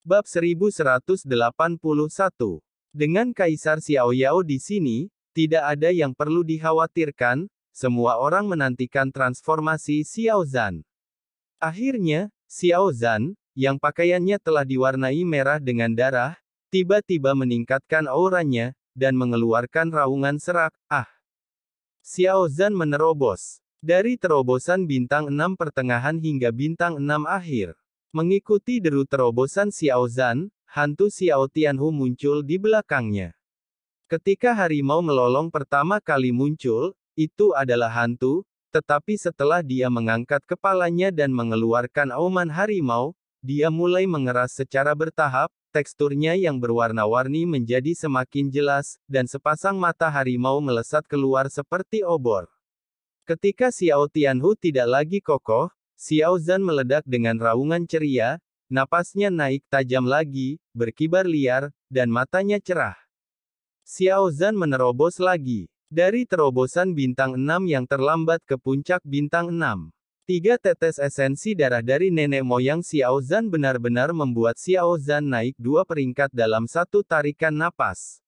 Bab 1181. Dengan Kaisar Xiaoyao di sini, tidak ada yang perlu dikhawatirkan, semua orang menantikan transformasi Xiao Zhan. Akhirnya, Xiao Zhan, yang pakaiannya telah diwarnai merah dengan darah, tiba-tiba meningkatkan auranya, dan mengeluarkan raungan serak. Xiao Zhan menerobos. Dari terobosan bintang 6 pertengahan hingga bintang 6 akhir. Mengikuti deru terobosan Xiao Zhan, hantu Xiao Tianhu muncul di belakangnya. Ketika harimau melolong pertama kali muncul, itu adalah hantu, tetapi setelah dia mengangkat kepalanya dan mengeluarkan auman harimau, dia mulai mengeras secara bertahap, teksturnya yang berwarna-warni menjadi semakin jelas, dan sepasang mata harimau melesat keluar seperti obor. Ketika Xiao Tianhu tidak lagi kokoh, Xiao Zhan meledak dengan raungan ceria, napasnya naik tajam lagi, berkibar liar, dan matanya cerah. Xiao Zhan menerobos lagi. Dari terobosan bintang 6 yang terlambat ke puncak bintang 6. 3 tetes esensi darah dari nenek moyang Xiao Zhan benar-benar membuat Xiao Zhan naik 2 peringkat dalam satu tarikan napas.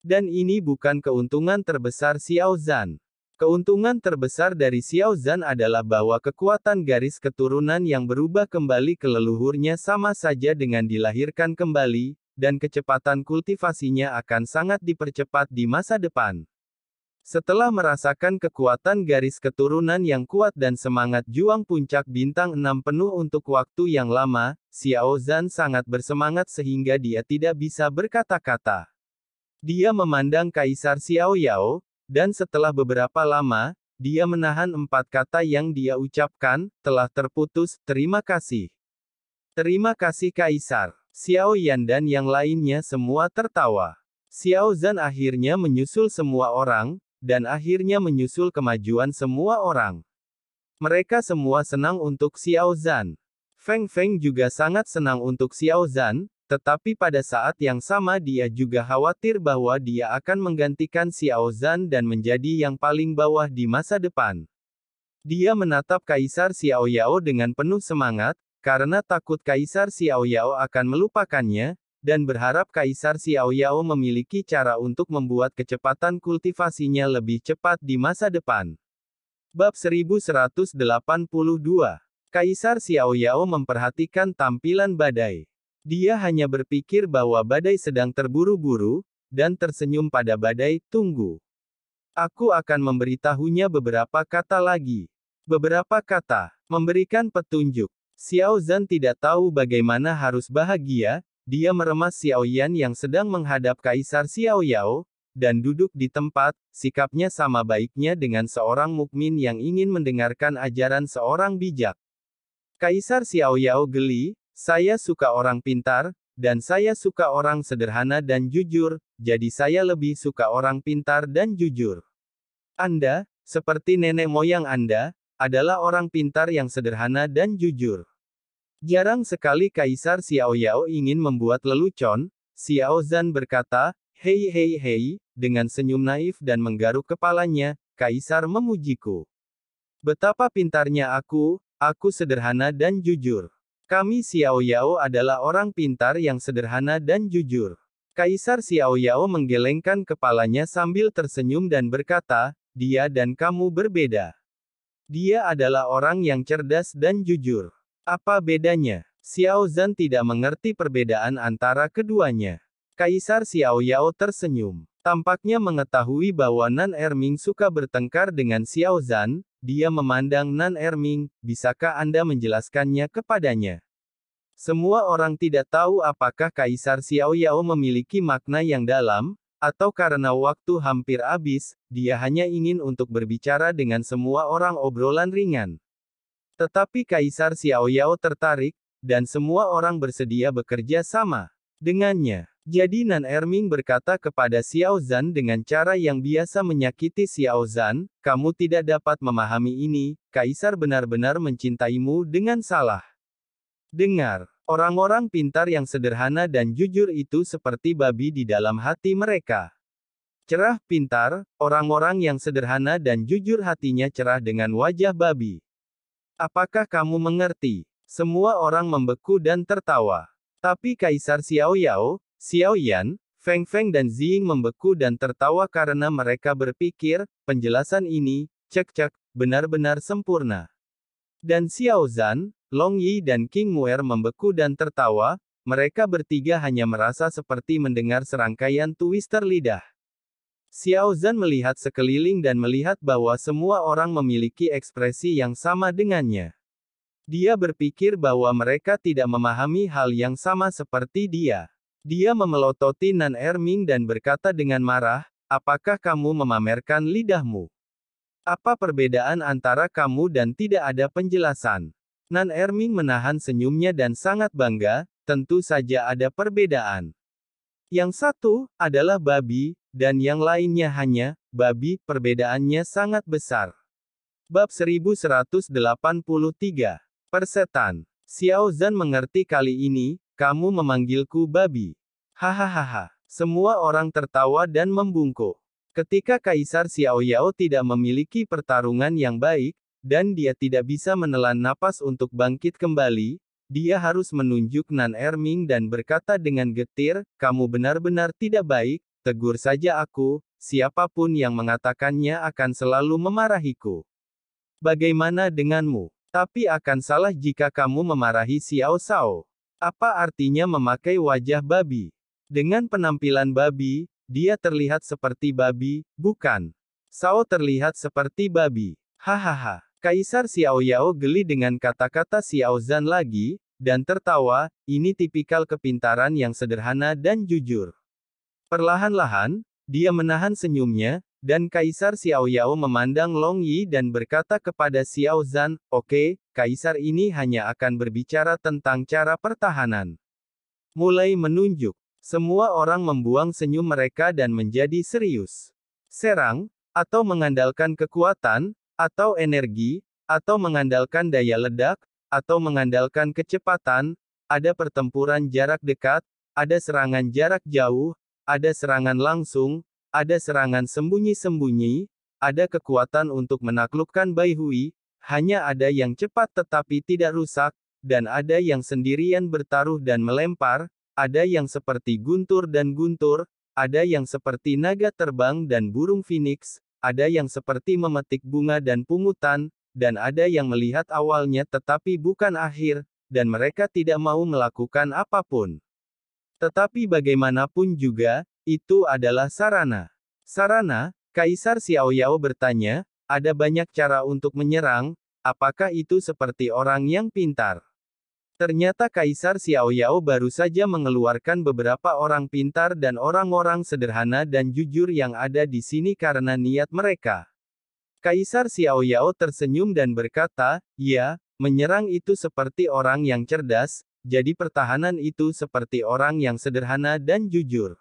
Dan ini bukan keuntungan terbesar Xiao Zhan. Keuntungan terbesar dari Xiao Zhan adalah bahwa kekuatan garis keturunan yang berubah kembali ke leluhurnya sama saja dengan dilahirkan kembali, dan kecepatan kultivasinya akan sangat dipercepat di masa depan. Setelah merasakan kekuatan garis keturunan yang kuat dan semangat juang puncak bintang 6 penuh untuk waktu yang lama, Xiao Zhan sangat bersemangat sehingga dia tidak bisa berkata-kata. Dia memandang Kaisar Xiaoyao, dan setelah beberapa lama, dia menahan 4 kata yang dia ucapkan, telah terputus, terima kasih. Terima kasih Kaisar. Xiao Yan dan yang lainnya semua tertawa. Xiao Zhan akhirnya menyusul semua orang, dan akhirnya menyusul kemajuan semua orang. Mereka semua senang untuk Xiao Zhan. Feng Feng juga sangat senang untuk Xiao Zhan, tetapi pada saat yang sama dia juga khawatir bahwa dia akan menggantikan Xiao Zhan dan menjadi yang paling bawah di masa depan. Dia menatap Kaisar Xiaoyao dengan penuh semangat, karena takut Kaisar Xiaoyao akan melupakannya, dan berharap Kaisar Xiaoyao memiliki cara untuk membuat kecepatan kultivasinya lebih cepat di masa depan. Bab 1182. Kaisar Xiaoyao memperhatikan tampilan badai. Dia hanya berpikir bahwa badai sedang terburu-buru, dan tersenyum pada badai, tunggu. Aku akan memberitahunya beberapa kata lagi. Beberapa kata, memberikan petunjuk. Xiao Zhan tidak tahu bagaimana harus bahagia, dia meremas Xiao Yan yang sedang menghadap Kaisar Xiaoyao, dan duduk di tempat, sikapnya sama baiknya dengan seorang mukmin yang ingin mendengarkan ajaran seorang bijak. Kaisar Xiaoyao geli, saya suka orang pintar, dan saya suka orang sederhana dan jujur, jadi saya lebih suka orang pintar dan jujur. Anda, seperti nenek moyang Anda, adalah orang pintar yang sederhana dan jujur. Jarang sekali Kaisar Xiaoyao ingin membuat lelucon. Xiao Zhan berkata, hei hei hei, dengan senyum naif dan menggaruk kepalanya, Kaisar memujiku. Betapa pintarnya aku sederhana dan jujur. Kami Xiaoyao adalah orang pintar yang sederhana dan jujur. Kaisar Xiaoyao menggelengkan kepalanya sambil tersenyum dan berkata, dia dan kamu berbeda. Dia adalah orang yang cerdas dan jujur. Apa bedanya? Xiao Zhan tidak mengerti perbedaan antara keduanya. Kaisar Xiaoyao tersenyum. Tampaknya mengetahui bahwa Nan Erming suka bertengkar dengan Xiao Zhan. Dia memandang Nan Erming, bisakah Anda menjelaskannya kepadanya? Semua orang tidak tahu apakah Kaisar Xiaoyao memiliki makna yang dalam, atau karena waktu hampir habis, dia hanya ingin untuk berbicara dengan semua orang obrolan ringan. Tetapi Kaisar Xiaoyao tertarik, dan semua orang bersedia bekerja sama dengannya. Jadi Nan Erming berkata kepada Xiao Zhan dengan cara yang biasa menyakiti Xiao Zhan, kamu tidak dapat memahami ini, Kaisar benar-benar mencintaimu dengan salah. Dengar, orang-orang pintar yang sederhana dan jujur itu seperti babi di dalam hati mereka. Cerah pintar, orang-orang yang sederhana dan jujur hatinya cerah dengan wajah babi. Apakah kamu mengerti? Semua orang membeku dan tertawa. Tapi Kaisar Xiao Yao, Xiao Yan, Feng Feng dan Ziying membeku dan tertawa karena mereka berpikir, penjelasan ini, cek-cek, benar-benar sempurna. Dan Xiao Zhan, Long Yi dan King Muer membeku dan tertawa, mereka bertiga hanya merasa seperti mendengar serangkaian twister lidah. Xiao Zhan melihat sekeliling dan melihat bahwa semua orang memiliki ekspresi yang sama dengannya. Dia berpikir bahwa mereka tidak memahami hal yang sama seperti dia. Dia memelototi Nan Erming dan berkata dengan marah, apakah kamu memamerkan lidahmu? Apa perbedaan antara kamu dan tidak ada penjelasan? Nan Erming menahan senyumnya dan sangat bangga, tentu saja ada perbedaan. Yang satu adalah babi, dan yang lainnya hanya babi, perbedaannya sangat besar. Bab 1183. Persetan. Xiao Zhan mengerti kali ini, kamu memanggilku babi. Hahaha. Semua orang tertawa dan membungkuk. Ketika Kaisar Xiao Yao tidak memiliki pertarungan yang baik, dan dia tidak bisa menelan napas untuk bangkit kembali, dia harus menunjuk Nan Erming dan berkata dengan getir, kamu benar-benar tidak baik, tegur saja aku, siapapun yang mengatakannya akan selalu memarahiku. Bagaimana denganmu? Tapi akan salah jika kamu memarahi Xiao Shao. Apa artinya memakai wajah babi? Dengan penampilan babi, dia terlihat seperti babi, bukan? Shao terlihat seperti babi. Hahaha. Kaisar Xiao Yao geli dengan kata-kata Xiao Zhan lagi, dan tertawa, ini tipikal kepintaran yang sederhana dan jujur. Perlahan-lahan, dia menahan senyumnya, dan Kaisar Xiao Yao memandang Long Yi dan berkata kepada Xiao Zhan, oke, Kaisar ini hanya akan berbicara tentang cara pertahanan. Mulai menunjuk. Semua orang membuang senyum mereka dan menjadi serius. Serang, atau mengandalkan kekuatan, atau energi, atau mengandalkan daya ledak, atau mengandalkan kecepatan, ada pertempuran jarak dekat, ada serangan jarak jauh, ada serangan langsung, ada serangan sembunyi-sembunyi, ada kekuatan untuk menaklukkan Baihui, hanya ada yang cepat tetapi tidak rusak, dan ada yang sendirian bertaruh dan melempar, ada yang seperti guntur dan guntur, ada yang seperti naga terbang dan burung phoenix, ada yang seperti memetik bunga dan pungutan, dan ada yang melihat awalnya tetapi bukan akhir, dan mereka tidak mau melakukan apapun. Tetapi bagaimanapun juga, itu adalah sarana. Sarana, Kaisar Xiao Yao bertanya, ada banyak cara untuk menyerang, apakah itu seperti orang yang pintar? Ternyata Kaisar Xiao Yao baru saja mengeluarkan beberapa orang pintar dan orang-orang sederhana dan jujur yang ada di sini karena niat mereka. Kaisar Xiao Yao tersenyum dan berkata, ya, menyerang itu seperti orang yang cerdas, jadi pertahanan itu seperti orang yang sederhana dan jujur.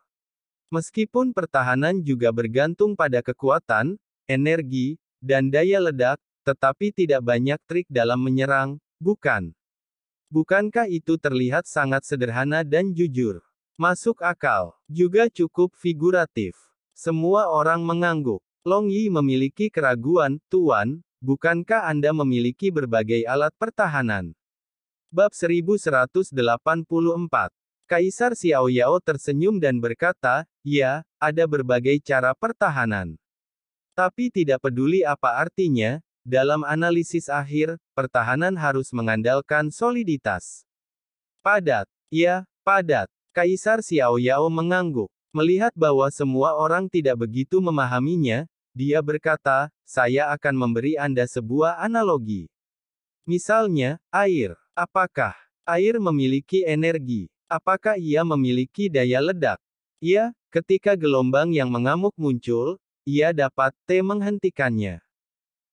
Meskipun pertahanan juga bergantung pada kekuatan, energi, dan daya ledak, tetapi tidak banyak trik dalam menyerang, bukan? Bukankah itu terlihat sangat sederhana dan jujur? Masuk akal. Juga cukup figuratif. Semua orang mengangguk. Long Yi memiliki keraguan, Tuan, bukankah Anda memiliki berbagai alat pertahanan? Bab 1184. Kaisar Xiao Yao tersenyum dan berkata, ya, ada berbagai cara pertahanan. Tapi tidak peduli apa artinya, dalam analisis akhir, pertahanan harus mengandalkan soliditas. Padat. Ya, padat. Kaisar Xiao Yao mengangguk. Melihat bahwa semua orang tidak begitu memahaminya, dia berkata, saya akan memberi Anda sebuah analogi. Misalnya, air. Apakah air memiliki energi? Apakah ia memiliki daya ledak? Ya, ketika gelombang yang mengamuk muncul, ia dapat menghentikannya.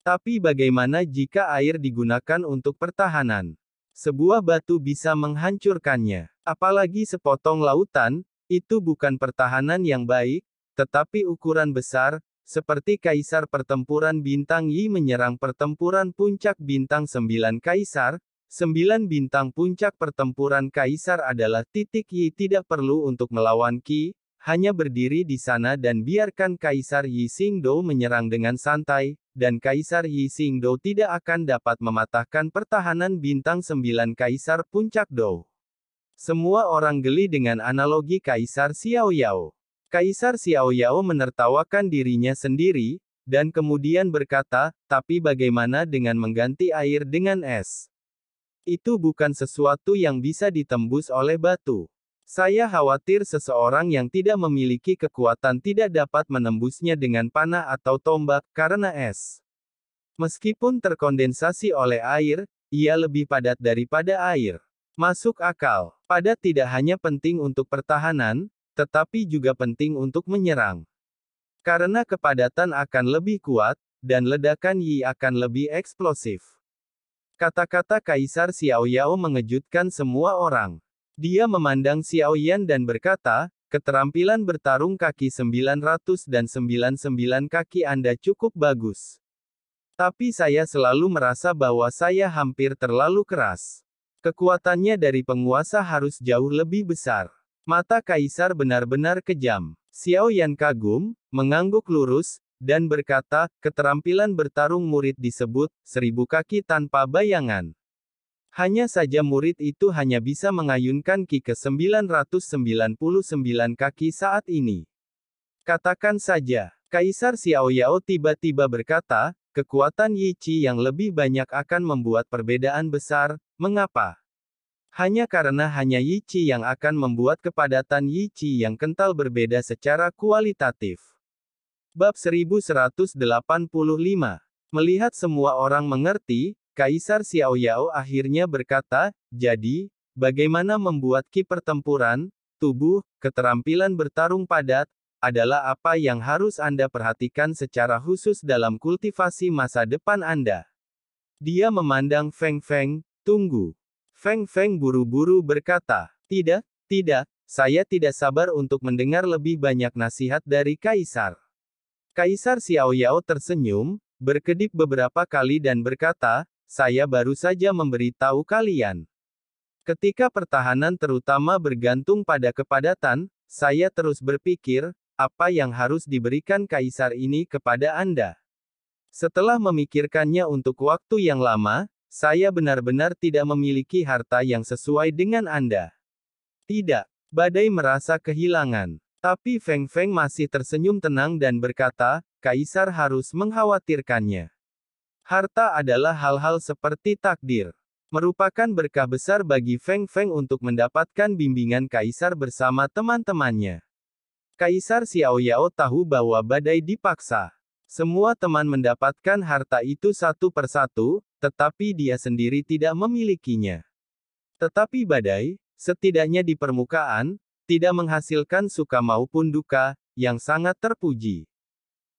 Tapi bagaimana jika air digunakan untuk pertahanan? Sebuah batu bisa menghancurkannya. Apalagi sepotong lautan, itu bukan pertahanan yang baik, tetapi ukuran besar, seperti Kaisar Pertempuran Bintang Yi menyerang Pertempuran Puncak Bintang 9 Kaisar. 9 bintang puncak pertempuran Kaisar adalah titik Yi tidak perlu untuk melawan Qi, hanya berdiri di sana dan biarkan Kaisar Yi Xingdou menyerang dengan santai, dan Kaisar Yi Xingdou tidak akan dapat mematahkan pertahanan bintang 9 Kaisar Puncak Dou. Semua orang geli dengan analogi Kaisar Xiaoyao. Kaisar Xiaoyao menertawakan dirinya sendiri, dan kemudian berkata, tapi bagaimana dengan mengganti air dengan es? Itu bukan sesuatu yang bisa ditembus oleh batu. Saya khawatir seseorang yang tidak memiliki kekuatan tidak dapat menembusnya dengan panah atau tombak, karena es. Meskipun terkondensasi oleh air, ia lebih padat daripada air. Masuk akal. Padat tidak hanya penting untuk pertahanan, tetapi juga penting untuk menyerang. Karena kepadatan akan lebih kuat, dan ledakan Yi akan lebih eksplosif. Kata-kata Kaisar Xiaoyao mengejutkan semua orang. Dia memandang Xiaoyan dan berkata, keterampilan bertarung kaki 999 kaki Anda cukup bagus. Tapi saya selalu merasa bahwa saya hampir terlalu keras. Kekuatannya dari penguasa harus jauh lebih besar. Mata Kaisar benar-benar kejam. Xiaoyan kagum, mengangguk lurus, dan berkata, keterampilan bertarung murid disebut 1000 kaki tanpa bayangan. Hanya saja murid itu hanya bisa mengayunkan ki ke 999 kaki saat ini. Katakan saja, Kaisar Xiaoyao tiba-tiba berkata, kekuatan Yi Qi yang lebih banyak akan membuat perbedaan besar. Mengapa? Hanya karena hanya Yi Qi yang akan membuat kepadatan Yi Qi yang kental berbeda secara kualitatif. Bab 1185. Melihat semua orang mengerti, Kaisar Xiaoyao akhirnya berkata, jadi, bagaimana membuat ki pertempuran, tubuh, keterampilan bertarung padat, adalah apa yang harus Anda perhatikan secara khusus dalam kultivasi masa depan Anda. Dia memandang Feng Feng, tunggu. Feng Feng buru-buru berkata, tidak, saya tidak sabar untuk mendengar lebih banyak nasihat dari Kaisar. Kaisar Xiaoyao tersenyum, berkedip beberapa kali dan berkata, saya baru saja memberitahu kalian. Ketika pertahanan terutama bergantung pada kepadatan, saya terus berpikir, apa yang harus diberikan Kaisar ini kepada Anda. Setelah memikirkannya untuk waktu yang lama, saya benar-benar tidak memiliki harta yang sesuai dengan Anda. Tidak, Badai merasa kehilangan. Tapi Feng Feng masih tersenyum tenang dan berkata, Kaisar harus mengkhawatirkannya. Harta adalah hal-hal seperti takdir. Merupakan berkah besar bagi Feng Feng untuk mendapatkan bimbingan Kaisar bersama teman-temannya. Kaisar Xiaoyao tahu bahwa Badai dipaksa. Semua teman mendapatkan harta itu satu persatu, tetapi dia sendiri tidak memilikinya. Tetapi Badai, setidaknya di permukaan, tidak menghasilkan suka maupun duka, yang sangat terpuji.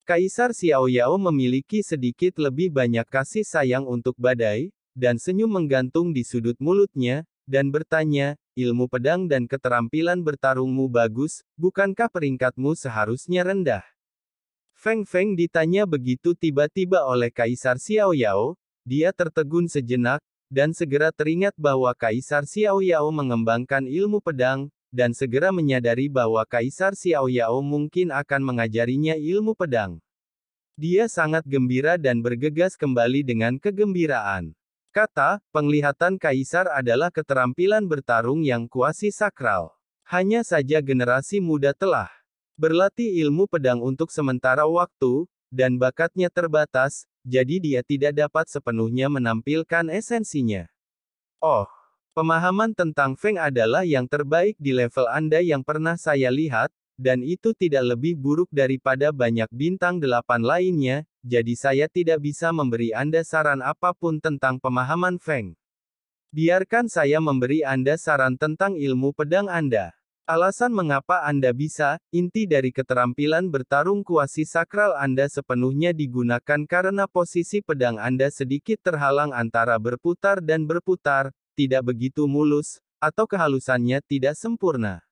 Kaisar Xiaoyao memiliki sedikit lebih banyak kasih sayang untuk Badai, dan senyum menggantung di sudut mulutnya, dan bertanya, ilmu pedang dan keterampilan bertarungmu bagus, bukankah peringkatmu seharusnya rendah? Feng Feng ditanya begitu tiba-tiba oleh Kaisar Xiaoyao, dia tertegun sejenak, dan segera teringat bahwa Kaisar Xiaoyao mengembangkan ilmu pedang, dan segera menyadari bahwa Kaisar Xiaoyao mungkin akan mengajarinya ilmu pedang. Dia sangat gembira dan bergegas kembali dengan kegembiraan. Kata, penglihatan Kaisar adalah keterampilan bertarung yang kuasi sakral. Hanya saja generasi muda telah berlatih ilmu pedang untuk sementara waktu, dan bakatnya terbatas, jadi dia tidak dapat sepenuhnya menampilkan esensinya. Oh. Pemahaman tentang Feng adalah yang terbaik di level Anda yang pernah saya lihat, dan itu tidak lebih buruk daripada banyak bintang 8 lainnya, jadi saya tidak bisa memberi Anda saran apapun tentang pemahaman Feng. Biarkan saya memberi Anda saran tentang ilmu pedang Anda. Alasan mengapa Anda bisa, inti dari keterampilan bertarung kuasi sakral Anda sepenuhnya digunakan karena posisi pedang Anda sedikit terhalang antara berputar dan berputar, tidak begitu mulus, atau kehalusannya tidak sempurna.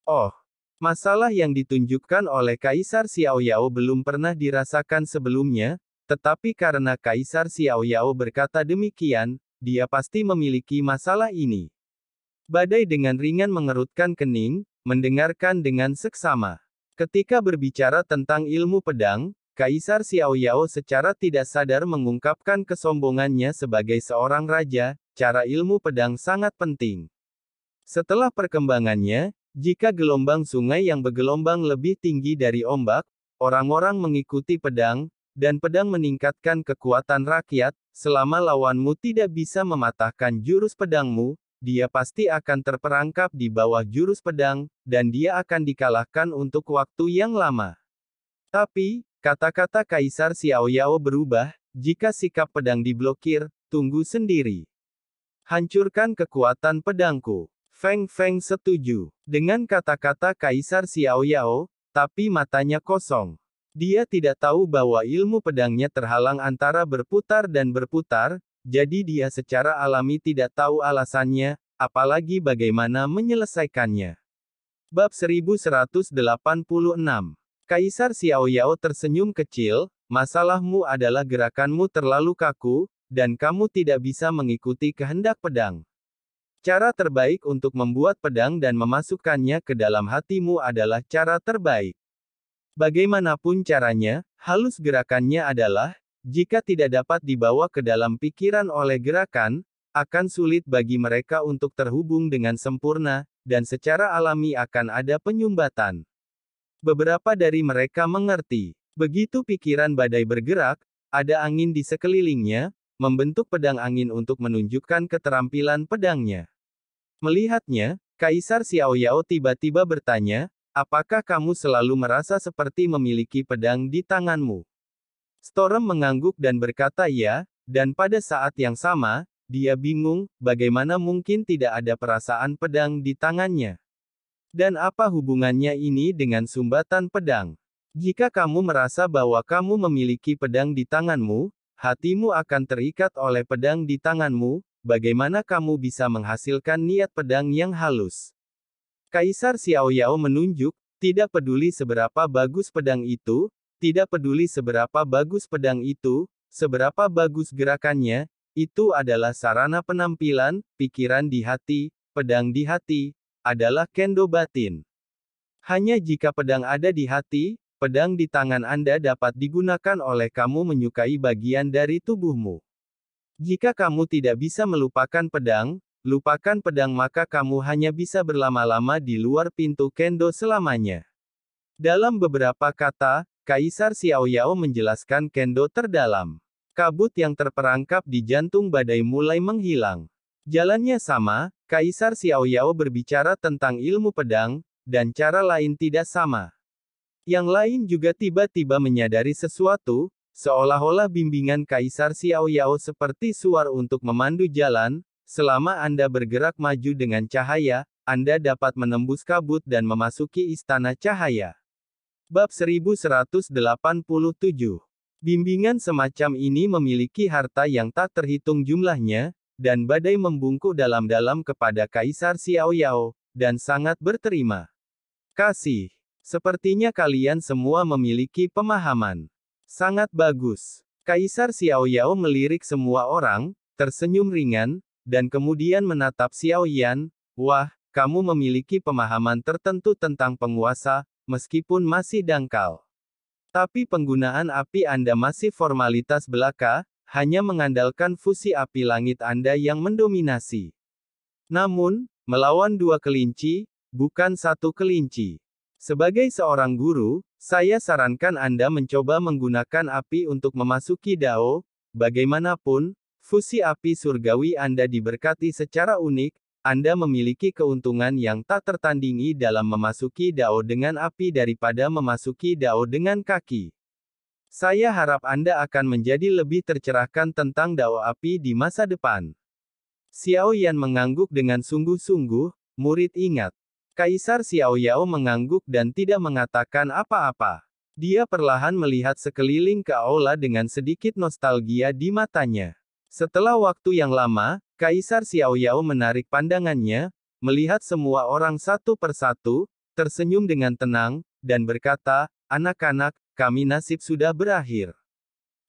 Oh, masalah yang ditunjukkan oleh Kaisar Xiaoyao belum pernah dirasakan sebelumnya, tetapi karena Kaisar Xiaoyao berkata demikian, dia pasti memiliki masalah ini. Badai dengan ringan mengerutkan kening, mendengarkan dengan seksama. Ketika berbicara tentang ilmu pedang, Kaisar Xiaoyao secara tidak sadar mengungkapkan kesombongannya sebagai seorang raja. Cara ilmu pedang sangat penting. Setelah perkembangannya, jika gelombang sungai yang bergelombang lebih tinggi dari ombak, orang-orang mengikuti pedang, dan pedang meningkatkan kekuatan rakyat. Selama lawanmu tidak bisa mematahkan jurus pedangmu, dia pasti akan terperangkap di bawah jurus pedang, dan dia akan dikalahkan untuk waktu yang lama. Tapi, kata-kata Kaisar Xiao Yao berubah, jika sikap pedang diblokir, tunggu sendiri. Hancurkan kekuatan pedangku. Feng Feng setuju dengan kata-kata Kaisar Xiao Yao, tapi matanya kosong. Dia tidak tahu bahwa ilmu pedangnya terhalang antara berputar dan berputar, jadi dia secara alami tidak tahu alasannya, apalagi bagaimana menyelesaikannya. Bab 1186. Kaisar Xiao Yao tersenyum kecil, masalahmu adalah gerakanmu terlalu kaku, dan kamu tidak bisa mengikuti kehendak pedang. Cara terbaik untuk membuat pedang dan memasukkannya ke dalam hatimu adalah cara terbaik. Bagaimanapun caranya, halus gerakannya adalah, jika tidak dapat dibawa ke dalam pikiran oleh gerakan, akan sulit bagi mereka untuk terhubung dengan sempurna, dan secara alami akan ada penyumbatan. Beberapa dari mereka mengerti. Begitu pikiran badai bergerak, ada angin di sekelilingnya, membentuk pedang angin untuk menunjukkan keterampilan pedangnya. Melihatnya, Kaisar Xiao Yao tiba-tiba bertanya, apakah kamu selalu merasa seperti memiliki pedang di tanganmu? Storm mengangguk dan berkata ya, dan pada saat yang sama, dia bingung, bagaimana mungkin tidak ada perasaan pedang di tangannya? Dan apa hubungannya ini dengan sumbatan pedang? Jika kamu merasa bahwa kamu memiliki pedang di tanganmu, hatimu akan terikat oleh pedang di tanganmu, bagaimana kamu bisa menghasilkan niat pedang yang halus? Kaisar Xiao Yao menunjuk, tidak peduli seberapa bagus pedang itu, tidak peduli seberapa bagus pedang itu, seberapa bagus gerakannya, itu adalah sarana penampilan, pikiran di hati, pedang di hati, adalah kendo batin. Hanya jika pedang ada di hati, pedang di tangan Anda dapat digunakan oleh kamu menyukai bagian dari tubuhmu. Jika kamu tidak bisa melupakan pedang, lupakan pedang maka kamu hanya bisa berlama-lama di luar pintu kendo selamanya. Dalam beberapa kata, Kaisar Xiao Yao menjelaskan kendo terdalam. Kabut yang terperangkap di jantung badai mulai menghilang. Jalannya sama, Kaisar Xiao Yao berbicara tentang ilmu pedang, dan cara lain tidak sama. Yang lain juga tiba-tiba menyadari sesuatu, seolah-olah bimbingan Kaisar Xiao Yao seperti suar untuk memandu jalan. Selama Anda bergerak maju dengan cahaya, Anda dapat menembus kabut dan memasuki istana cahaya. Bab 1187. Bimbingan semacam ini memiliki harta yang tak terhitung jumlahnya, dan badai membungkuk dalam-dalam kepada Kaisar Xiao Yao, dan sangat berterima kasih. Sepertinya kalian semua memiliki pemahaman. Sangat bagus. Kaisar Xiao Yao melirik semua orang, tersenyum ringan, dan kemudian menatap Xiao Yan, wah, kamu memiliki pemahaman tertentu tentang penguasa, meskipun masih dangkal. Tapi penggunaan api Anda masih formalitas belaka, hanya mengandalkan fusi api langit Anda yang mendominasi. Namun, melawan dua kelinci, bukan satu kelinci. Sebagai seorang guru, saya sarankan Anda mencoba menggunakan api untuk memasuki Dao, bagaimanapun, fusi api surgawi Anda diberkati secara unik, Anda memiliki keuntungan yang tak tertandingi dalam memasuki Dao dengan api daripada memasuki Dao dengan kaki. Saya harap Anda akan menjadi lebih tercerahkan tentang Dao api di masa depan. Xiao Yan mengangguk dengan sungguh-sungguh, murid ingat. Kaisar Xiao Yao mengangguk dan tidak mengatakan apa-apa. Dia perlahan melihat sekeliling ke aula dengan sedikit nostalgia di matanya. Setelah waktu yang lama, Kaisar Xiao Yao menarik pandangannya, melihat semua orang satu persatu, tersenyum dengan tenang, dan berkata, anak-anak, kami nasib sudah berakhir.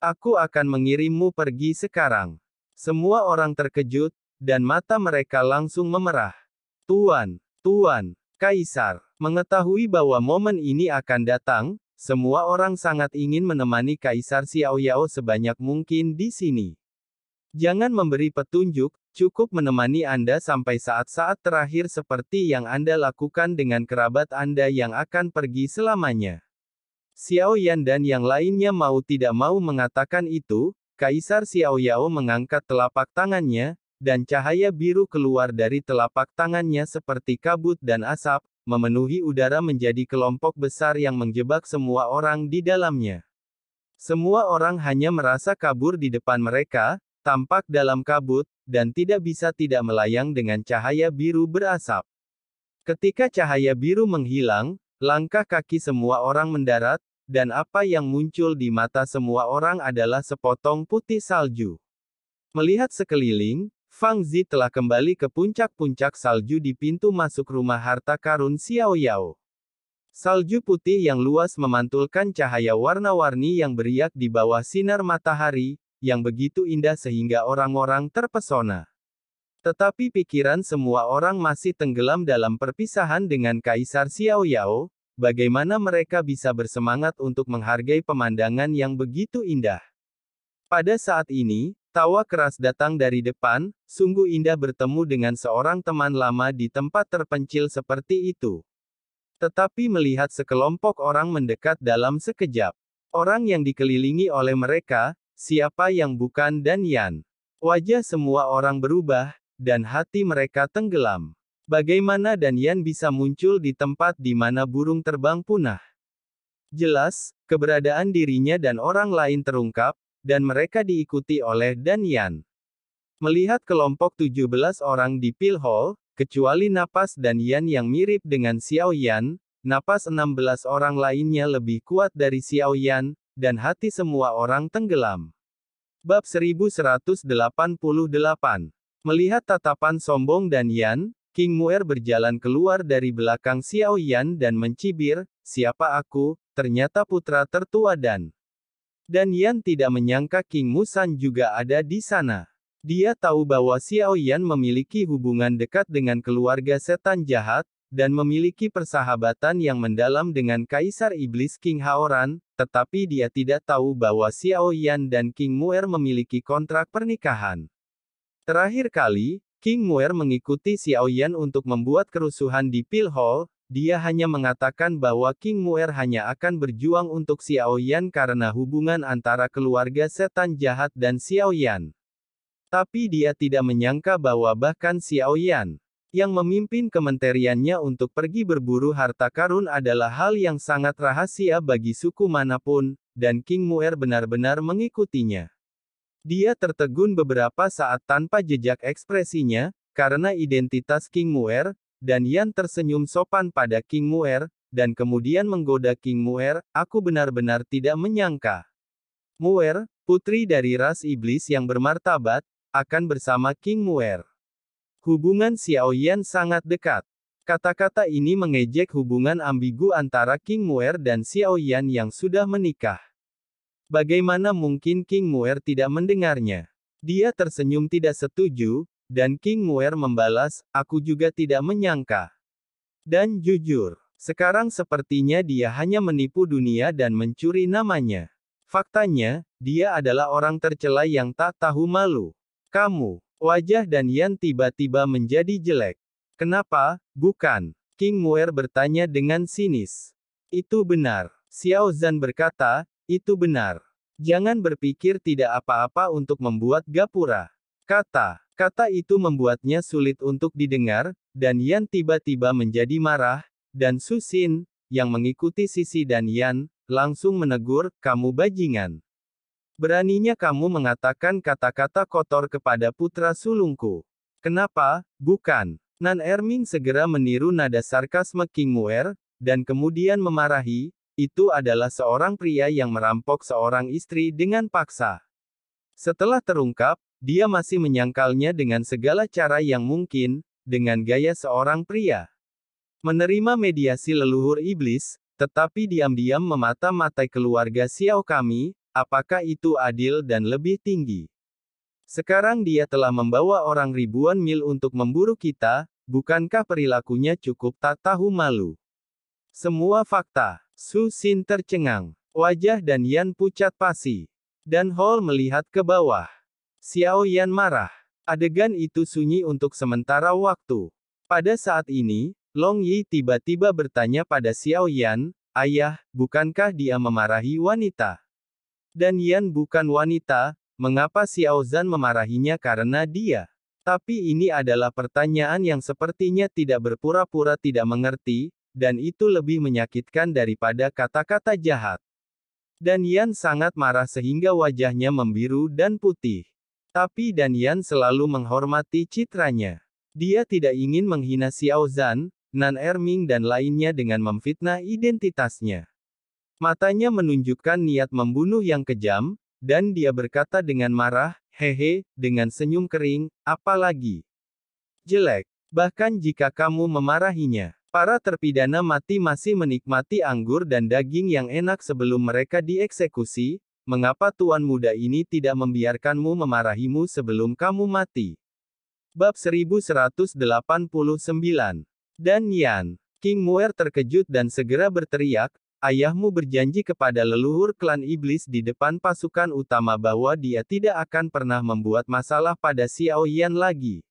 Aku akan mengirimmu pergi sekarang. Semua orang terkejut, dan mata mereka langsung memerah. Tuan, Kaisar, mengetahui bahwa momen ini akan datang, semua orang sangat ingin menemani Kaisar Xiao Yao sebanyak mungkin di sini. Jangan memberi petunjuk, Cukup menemani Anda sampai saat-saat terakhir seperti yang Anda lakukan dengan kerabat Anda yang akan pergi selamanya. Xiao Yan dan yang lainnya mau tidak mau mengatakan itu, Kaisar Xiao Yao mengangkat telapak tangannya, dan cahaya biru keluar dari telapak tangannya seperti kabut dan asap, memenuhi udara menjadi kelompok besar yang menjebak semua orang di dalamnya. Semua orang hanya merasa kabur di depan mereka, tampak dalam kabut, dan tidak bisa tidak melayang dengan cahaya biru berasap. Ketika cahaya biru menghilang, langkah kaki semua orang mendarat, dan apa yang muncul di mata semua orang adalah sepotong putih salju. Melihat sekeliling, Fang Zi telah kembali ke puncak-puncak salju di pintu masuk rumah harta karun Xiao Yao. Salju putih yang luas memantulkan cahaya warna-warni yang beriak di bawah sinar matahari, yang begitu indah sehingga orang-orang terpesona. Tetapi pikiran semua orang masih tenggelam dalam perpisahan dengan Kaisar Xiao Yao, bagaimana mereka bisa bersemangat untuk menghargai pemandangan yang begitu indah. Pada saat ini, tawa keras datang dari depan, sungguh indah bertemu dengan seorang teman lama di tempat terpencil seperti itu. Tetapi melihat sekelompok orang mendekat dalam sekejap. Orang yang dikelilingi oleh mereka, siapa yang bukan Dan Yan. Wajah semua orang berubah, dan hati mereka tenggelam. Bagaimana Dan Yan bisa muncul di tempat di mana burung terbang punah? Jelas, keberadaan dirinya dan orang lain terungkap, dan mereka diikuti oleh Dan Yan. Melihat kelompok 17 orang di Pil Hall, kecuali napas Dan Yan yang mirip dengan Xiao Yan, napas 16 orang lainnya lebih kuat dari Xiao Yan, dan hati semua orang tenggelam. Bab 1188. Melihat tatapan sombong Dan Yan, King Muer berjalan keluar dari belakang Xiao Yan dan mencibir, "Siapa aku, ternyata putra tertua Dan." Dan Yan tidak menyangka King Musan juga ada di sana. Dia tahu bahwa Xiao Yan memiliki hubungan dekat dengan keluarga setan jahat, dan memiliki persahabatan yang mendalam dengan Kaisar Iblis King Haoran, tetapi dia tidak tahu bahwa Xiao Yan dan King Muer memiliki kontrak pernikahan. Terakhir kali, King Muer mengikuti Xiao Yan untuk membuat kerusuhan di Pil Hall, dia hanya mengatakan bahwa King Muer hanya akan berjuang untuk Xiao Yan karena hubungan antara keluarga setan jahat dan Xiao Yan. Tapi dia tidak menyangka bahwa bahkan Xiao Yan, yang memimpin kementeriannya untuk pergi berburu harta karun adalah hal yang sangat rahasia bagi suku manapun, dan King Muer benar-benar mengikutinya. Dia tertegun beberapa saat tanpa jejak ekspresinya, karena identitas King Muer, dan Yan tersenyum sopan pada King Muer, dan kemudian menggoda King Muer, "Aku benar-benar tidak menyangka. Muer, putri dari ras iblis yang bermartabat, akan bersama King Muer." Hubungan Xiao Yan sangat dekat. Kata-kata ini mengejek hubungan ambigu antara King Muer dan Xiao Yan yang sudah menikah. Bagaimana mungkin King Muer tidak mendengarnya? Dia tersenyum tidak setuju, dan King Muer membalas, "Aku juga tidak menyangka." Dan jujur, sekarang sepertinya dia hanya menipu dunia dan mencuri namanya. Faktanya, dia adalah orang tercela yang tak tahu malu. "Kamu." Wajah Dan Yan tiba-tiba menjadi jelek. "Kenapa, bukan?" King Muer bertanya dengan sinis. "Itu benar." Xiao Zhan berkata, "Itu benar. Jangan berpikir tidak apa-apa untuk membuat gapura." Kata itu membuatnya sulit untuk didengar, dan Yan tiba-tiba menjadi marah, dan Su Xin, yang mengikuti sisi Dan Yan, langsung menegur, "Kamu bajingan. Beraninya kamu mengatakan kata-kata kotor kepada putra sulungku. Kenapa, bukan?" Nan Erming segera meniru nada sarkasme King Muer, dan kemudian memarahi, "Itu adalah seorang pria yang merampok seorang istri dengan paksa." Setelah terungkap, dia masih menyangkalnya dengan segala cara yang mungkin, dengan gaya seorang pria. Menerima mediasi leluhur iblis, tetapi diam-diam memata-matai keluarga Xiao kami, apakah itu adil dan lebih tinggi? Sekarang dia telah membawa orang ribuan mil untuk memburu kita, bukankah perilakunya cukup tak tahu malu? Semua fakta. Su Xin tercengang. Wajah Dan Yan pucat pasi. Dan Hall melihat ke bawah. Xiao Yan marah. Adegan itu sunyi untuk sementara waktu. Pada saat ini, Long Yi tiba-tiba bertanya pada Xiao Yan, "Ayah, bukankah dia memarahi wanita?" Dan Yan bukan wanita, mengapa Xiao Zhan memarahinya karena dia? Tapi ini adalah pertanyaan yang sepertinya tidak berpura-pura tidak mengerti, dan itu lebih menyakitkan daripada kata-kata jahat. Dan Yan sangat marah sehingga wajahnya membiru dan putih. Tapi Dan Yan selalu menghormati citranya. Dia tidak ingin menghina Xiao Zhan, Nan Erming dan lainnya dengan memfitnah identitasnya. Matanya menunjukkan niat membunuh yang kejam, dan dia berkata dengan marah, "Hehe," dengan senyum kering, "apalagi jelek. Bahkan jika kamu memarahinya." Para terpidana mati masih menikmati anggur dan daging yang enak sebelum mereka dieksekusi. Mengapa tuan muda ini tidak membiarkanmu memarahimu sebelum kamu mati? Bab 1189. Dan Yan, King Muer terkejut dan segera berteriak, "Ayahmu berjanji kepada leluhur klan iblis di depan pasukan utama bahwa dia tidak akan pernah membuat masalah pada Xiao Yan lagi.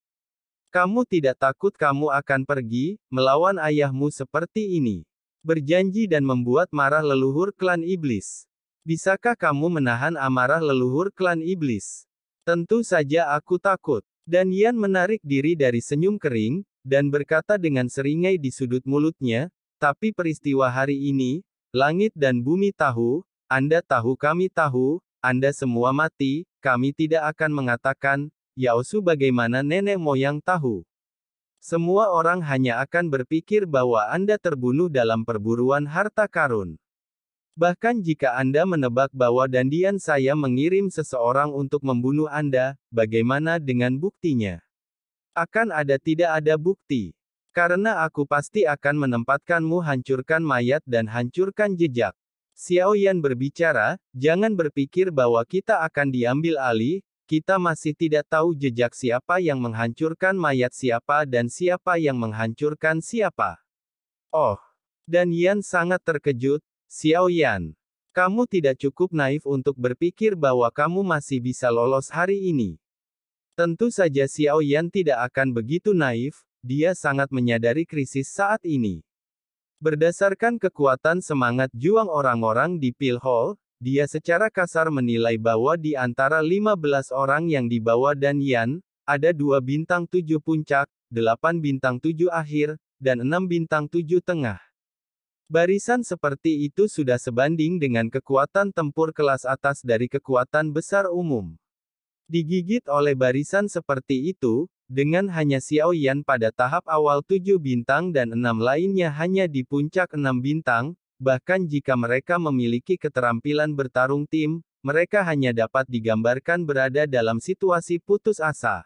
Kamu tidak takut kamu akan pergi, melawan ayahmu seperti ini? Berjanji dan membuat marah leluhur klan iblis. Bisakah kamu menahan amarah leluhur klan iblis?" "Tentu saja aku takut." Dan Yan menarik diri dari senyum kering, dan berkata dengan seringai di sudut mulutnya, "Tapi peristiwa hari ini, langit dan bumi tahu, Anda tahu kami tahu, Anda semua mati, kami tidak akan mengatakan, Yaosu bagaimana nenek moyang tahu. Semua orang hanya akan berpikir bahwa Anda terbunuh dalam perburuan harta karun. Bahkan jika Anda menebak bahwa dandian saya mengirim seseorang untuk membunuh Anda, bagaimana dengan buktinya? Akan ada tidak ada bukti. Karena aku pasti akan menempatkanmu hancurkan mayat dan hancurkan jejak." Xiao Yan berbicara, "Jangan berpikir bahwa kita akan diambil alih, kita masih tidak tahu jejak siapa yang menghancurkan mayat siapa dan siapa yang menghancurkan siapa." "Oh." Dan Yan sangat terkejut, "Xiao Yan, kamu tidak cukup naif untuk berpikir bahwa kamu masih bisa lolos hari ini." Tentu saja Xiao Yan tidak akan begitu naif, dia sangat menyadari krisis saat ini. Berdasarkan kekuatan semangat juang orang-orang di Pil Hall, dia secara kasar menilai bahwa di antara 15 orang yang dibawa Dan Yan, ada 2 bintang 7 puncak, 8 bintang 7 akhir, dan 6 bintang 7 tengah. Barisan seperti itu sudah sebanding dengan kekuatan tempur kelas atas dari kekuatan besar umum. Digigit oleh barisan seperti itu, dengan hanya Xiao Yan pada tahap awal 7 bintang dan 6 lainnya hanya di puncak 6 bintang, bahkan jika mereka memiliki keterampilan bertarung tim, mereka hanya dapat digambarkan berada dalam situasi putus asa.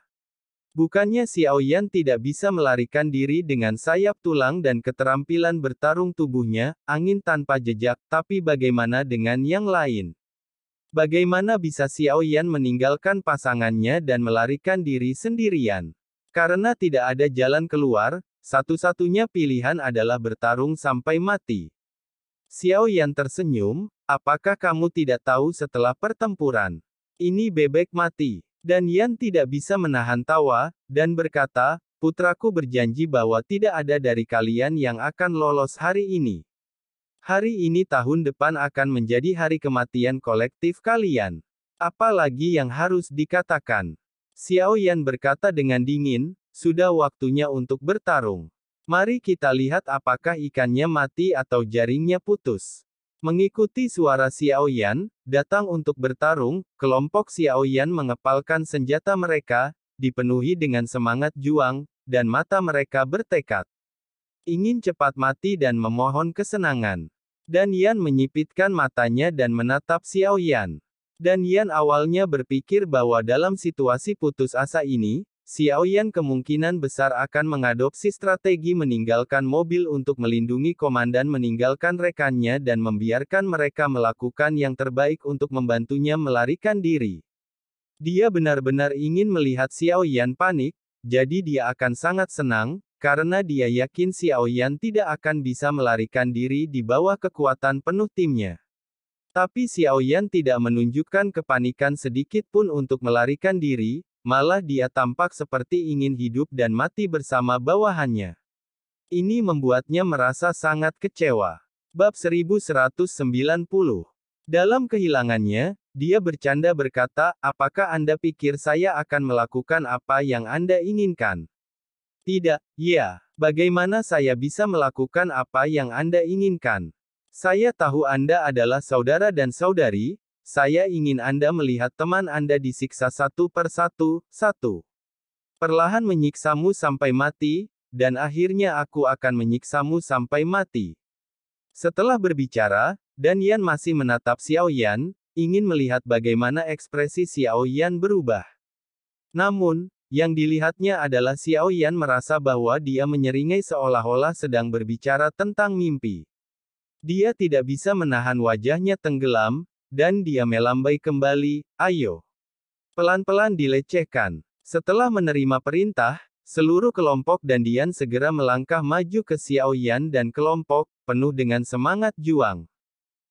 Bukannya Xiao Yan tidak bisa melarikan diri dengan sayap tulang dan keterampilan bertarung tubuhnya, angin tanpa jejak, tapi bagaimana dengan yang lain? Bagaimana bisa Xiao Yan meninggalkan pasangannya dan melarikan diri sendirian? Karena tidak ada jalan keluar, satu-satunya pilihan adalah bertarung sampai mati. Xiao Yan tersenyum, "Apakah kamu tidak tahu setelah pertempuran? Ini bebek mati." Dan Yan tidak bisa menahan tawa, dan berkata, "Putraku berjanji bahwa tidak ada dari kalian yang akan lolos hari ini. Hari ini tahun depan akan menjadi hari kematian kolektif kalian. Apalagi yang harus dikatakan?" Xiao Yan berkata dengan dingin, "Sudah waktunya untuk bertarung. Mari kita lihat apakah ikannya mati atau jaringnya putus." Mengikuti suara Xiao Yan, datang untuk bertarung, kelompok Xiao Yan mengepalkan senjata mereka, dipenuhi dengan semangat juang, dan mata mereka bertekad. Ingin cepat mati dan memohon kesenangan. Dan Yan menyipitkan matanya dan menatap Xiao Yan. Dan Yan awalnya berpikir bahwa dalam situasi putus asa ini, Xiao Yan kemungkinan besar akan mengadopsi strategi meninggalkan mobil untuk melindungi komandan meninggalkan rekannya dan membiarkan mereka melakukan yang terbaik untuk membantunya melarikan diri. Dia benar-benar ingin melihat Xiao Yan panik, jadi dia akan sangat senang, karena dia yakin Xiao Yan tidak akan bisa melarikan diri di bawah kekuatan penuh timnya. Tapi Xiao Yan tidak menunjukkan kepanikan sedikit pun untuk melarikan diri, malah dia tampak seperti ingin hidup dan mati bersama bawahannya. Ini membuatnya merasa sangat kecewa. Bab 1190. Dalam kehilangannya, dia bercanda berkata, "Apakah Anda pikir saya akan melakukan apa yang Anda inginkan?" "Tidak, ya. Bagaimana saya bisa melakukan apa yang Anda inginkan? Saya tahu Anda adalah saudara dan saudari, saya ingin Anda melihat teman Anda disiksa satu per satu, perlahan menyiksamu sampai mati, dan akhirnya aku akan menyiksamu sampai mati." Setelah berbicara, Dan Yan masih menatap Xiao Yan, ingin melihat bagaimana ekspresi Xiao Yan berubah. Namun, yang dilihatnya adalah Xiao Yan merasa bahwa dia menyeringai seolah-olah sedang berbicara tentang mimpi. Dia tidak bisa menahan wajahnya tenggelam, dan dia melambai kembali, "Ayo." Pelan-pelan dilecehkan. Setelah menerima perintah, seluruh kelompok dan Dian segera melangkah maju ke Xiao Yan dan kelompok, penuh dengan semangat juang.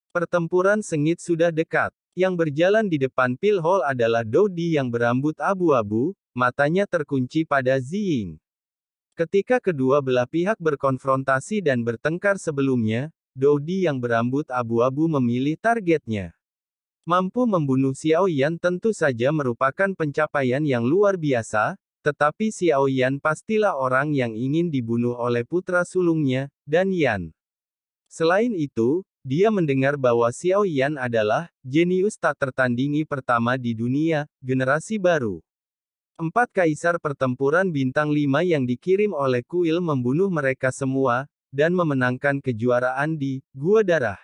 Pertempuran sengit sudah dekat. Yang berjalan di depan Pil Hall adalah Dodi yang berambut abu-abu, matanya terkunci pada Ziying. Ketika kedua belah pihak berkonfrontasi dan bertengkar sebelumnya, Dodi yang berambut abu-abu memilih targetnya. Mampu membunuh Xiao Yan tentu saja merupakan pencapaian yang luar biasa, tetapi Xiao Yan pastilah orang yang ingin dibunuh oleh putra sulungnya, Dan Yan. Selain itu, dia mendengar bahwa Xiao Yan adalah jenius tak tertandingi pertama di dunia, generasi baru. 4 kaisar pertempuran bintang 5 yang dikirim oleh kuil membunuh mereka semua, dan memenangkan kejuaraan di Gua Darah.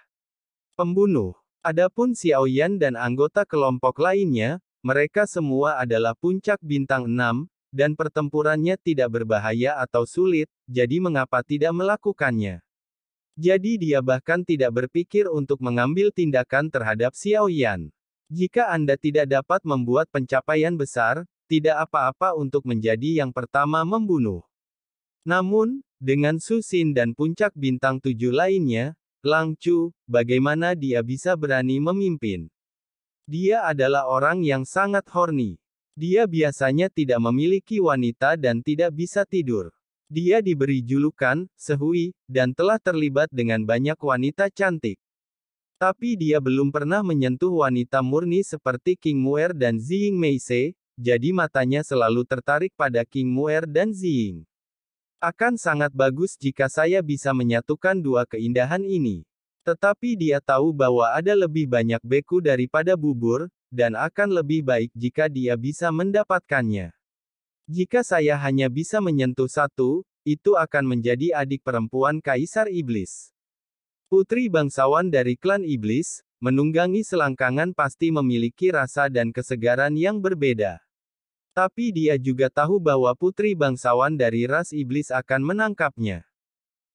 Pembunuh. Adapun Xiao Yan dan anggota kelompok lainnya, mereka semua adalah puncak bintang 6, dan pertempurannya tidak berbahaya atau sulit, jadi mengapa tidak melakukannya? Jadi dia bahkan tidak berpikir untuk mengambil tindakan terhadap Xiao Yan. Jika Anda tidak dapat membuat pencapaian besar, tidak apa-apa untuk menjadi yang pertama membunuh. Namun, dengan Su Xin dan puncak bintang 7 lainnya, Lang Chu, bagaimana dia bisa berani memimpin? Dia adalah orang yang sangat horny. Dia biasanya tidak memiliki wanita dan tidak bisa tidur. Dia diberi julukan Sehui, dan telah terlibat dengan banyak wanita cantik. Tapi dia belum pernah menyentuh wanita murni seperti King Muer dan Ziying Meise, jadi matanya selalu tertarik pada King Muer dan Ziying. Akan sangat bagus jika saya bisa menyatukan dua keindahan ini. Tetapi dia tahu bahwa ada lebih banyak beku daripada bubur, dan akan lebih baik jika dia bisa mendapatkannya. Jika saya hanya bisa menyentuh satu, itu akan menjadi adik perempuan Kaisar Iblis. Putri bangsawan dari klan Iblis, menunggangi selangkangan pasti memiliki rasa dan kesegaran yang berbeda. Tapi dia juga tahu bahwa putri bangsawan dari ras Iblis akan menangkapnya.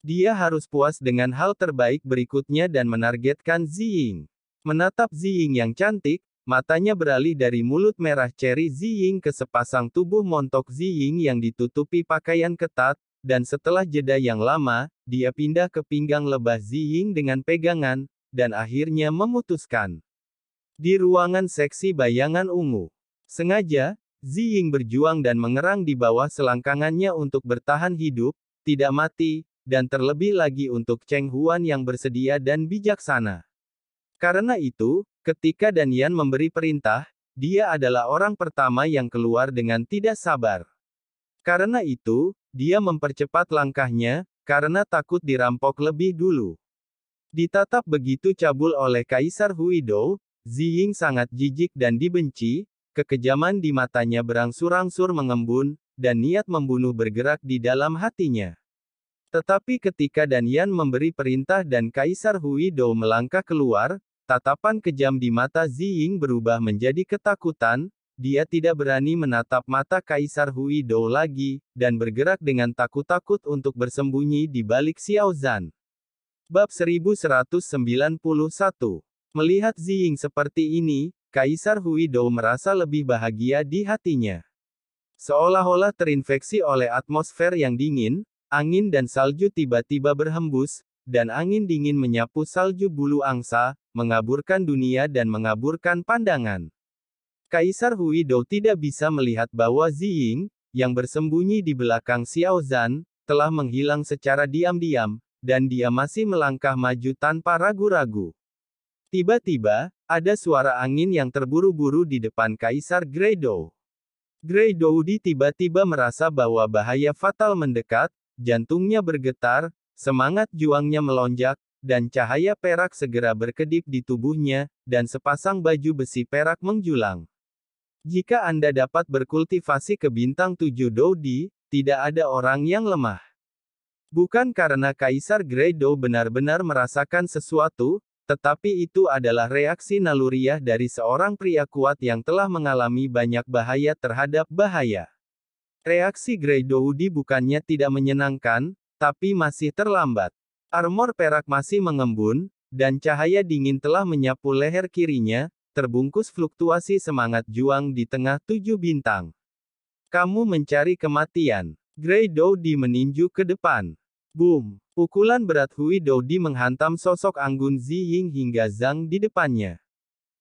Dia harus puas dengan hal terbaik berikutnya dan menargetkan Ziying. Menatap Ziying yang cantik, matanya beralih dari mulut merah ceri Ziying ke sepasang tubuh montok Ziying yang ditutupi pakaian ketat, dan setelah jeda yang lama, dia pindah ke pinggang lebah Ziying dengan pegangan, dan akhirnya memutuskan. Di ruangan seksi bayangan ungu. Sengaja, Ziying berjuang dan mengerang di bawah selangkangannya untuk bertahan hidup, tidak mati, dan terlebih lagi untuk Cheng Huan yang bersedia dan bijaksana. Karena itu, ketika Dan Yan memberi perintah, dia adalah orang pertama yang keluar dengan tidak sabar. Karena itu, dia mempercepat langkahnya, karena takut dirampok lebih dulu. Ditatap begitu cabul oleh Kaisar Huido, Ziying sangat jijik dan dibenci, kekejaman di matanya berangsur-angsur mengembun, dan niat membunuh bergerak di dalam hatinya. Tetapi ketika Dan Yan memberi perintah dan Kaisar Huido melangkah keluar, tatapan kejam di mata Ziying berubah menjadi ketakutan, dia tidak berani menatap mata Kaisar Huido lagi, dan bergerak dengan takut-takut untuk bersembunyi di balik Xiao Zhan. Bab 1191. Melihat Ziying seperti ini, Kaisar Huido merasa lebih bahagia di hatinya. Seolah-olah terinfeksi oleh atmosfer yang dingin, angin dan salju tiba-tiba berhembus, dan angin dingin menyapu salju bulu angsa, mengaburkan dunia dan mengaburkan pandangan. Kaisar Huidou tidak bisa melihat bahwa Ziying, yang bersembunyi di belakang Xiao Zhan, telah menghilang secara diam-diam, dan dia masih melangkah maju tanpa ragu-ragu. Tiba-tiba, ada suara angin yang terburu-buru di depan Kaisar Greydou. Greydou tiba-tiba merasa bahwa bahaya fatal mendekat, jantungnya bergetar, semangat juangnya melonjak, dan cahaya perak segera berkedip di tubuhnya, dan sepasang baju besi perak menjulang. Jika Anda dapat berkultivasi ke bintang 7 Doudi, tidak ada orang yang lemah. Bukan karena Kaisar Greydou benar-benar merasakan sesuatu, tetapi itu adalah reaksi naluriah dari seorang pria kuat yang telah mengalami banyak bahaya terhadap bahaya. Reaksi Greydou bukannya tidak menyenangkan, tapi masih terlambat. Armor perak masih mengembun, dan cahaya dingin telah menyapu leher kirinya, terbungkus fluktuasi semangat juang di tengah 7 bintang. Kamu mencari kematian. Greydou meninju ke depan. Boom! Pukulan berat Huidou menghantam sosok anggun Ziying hingga Zhang di depannya.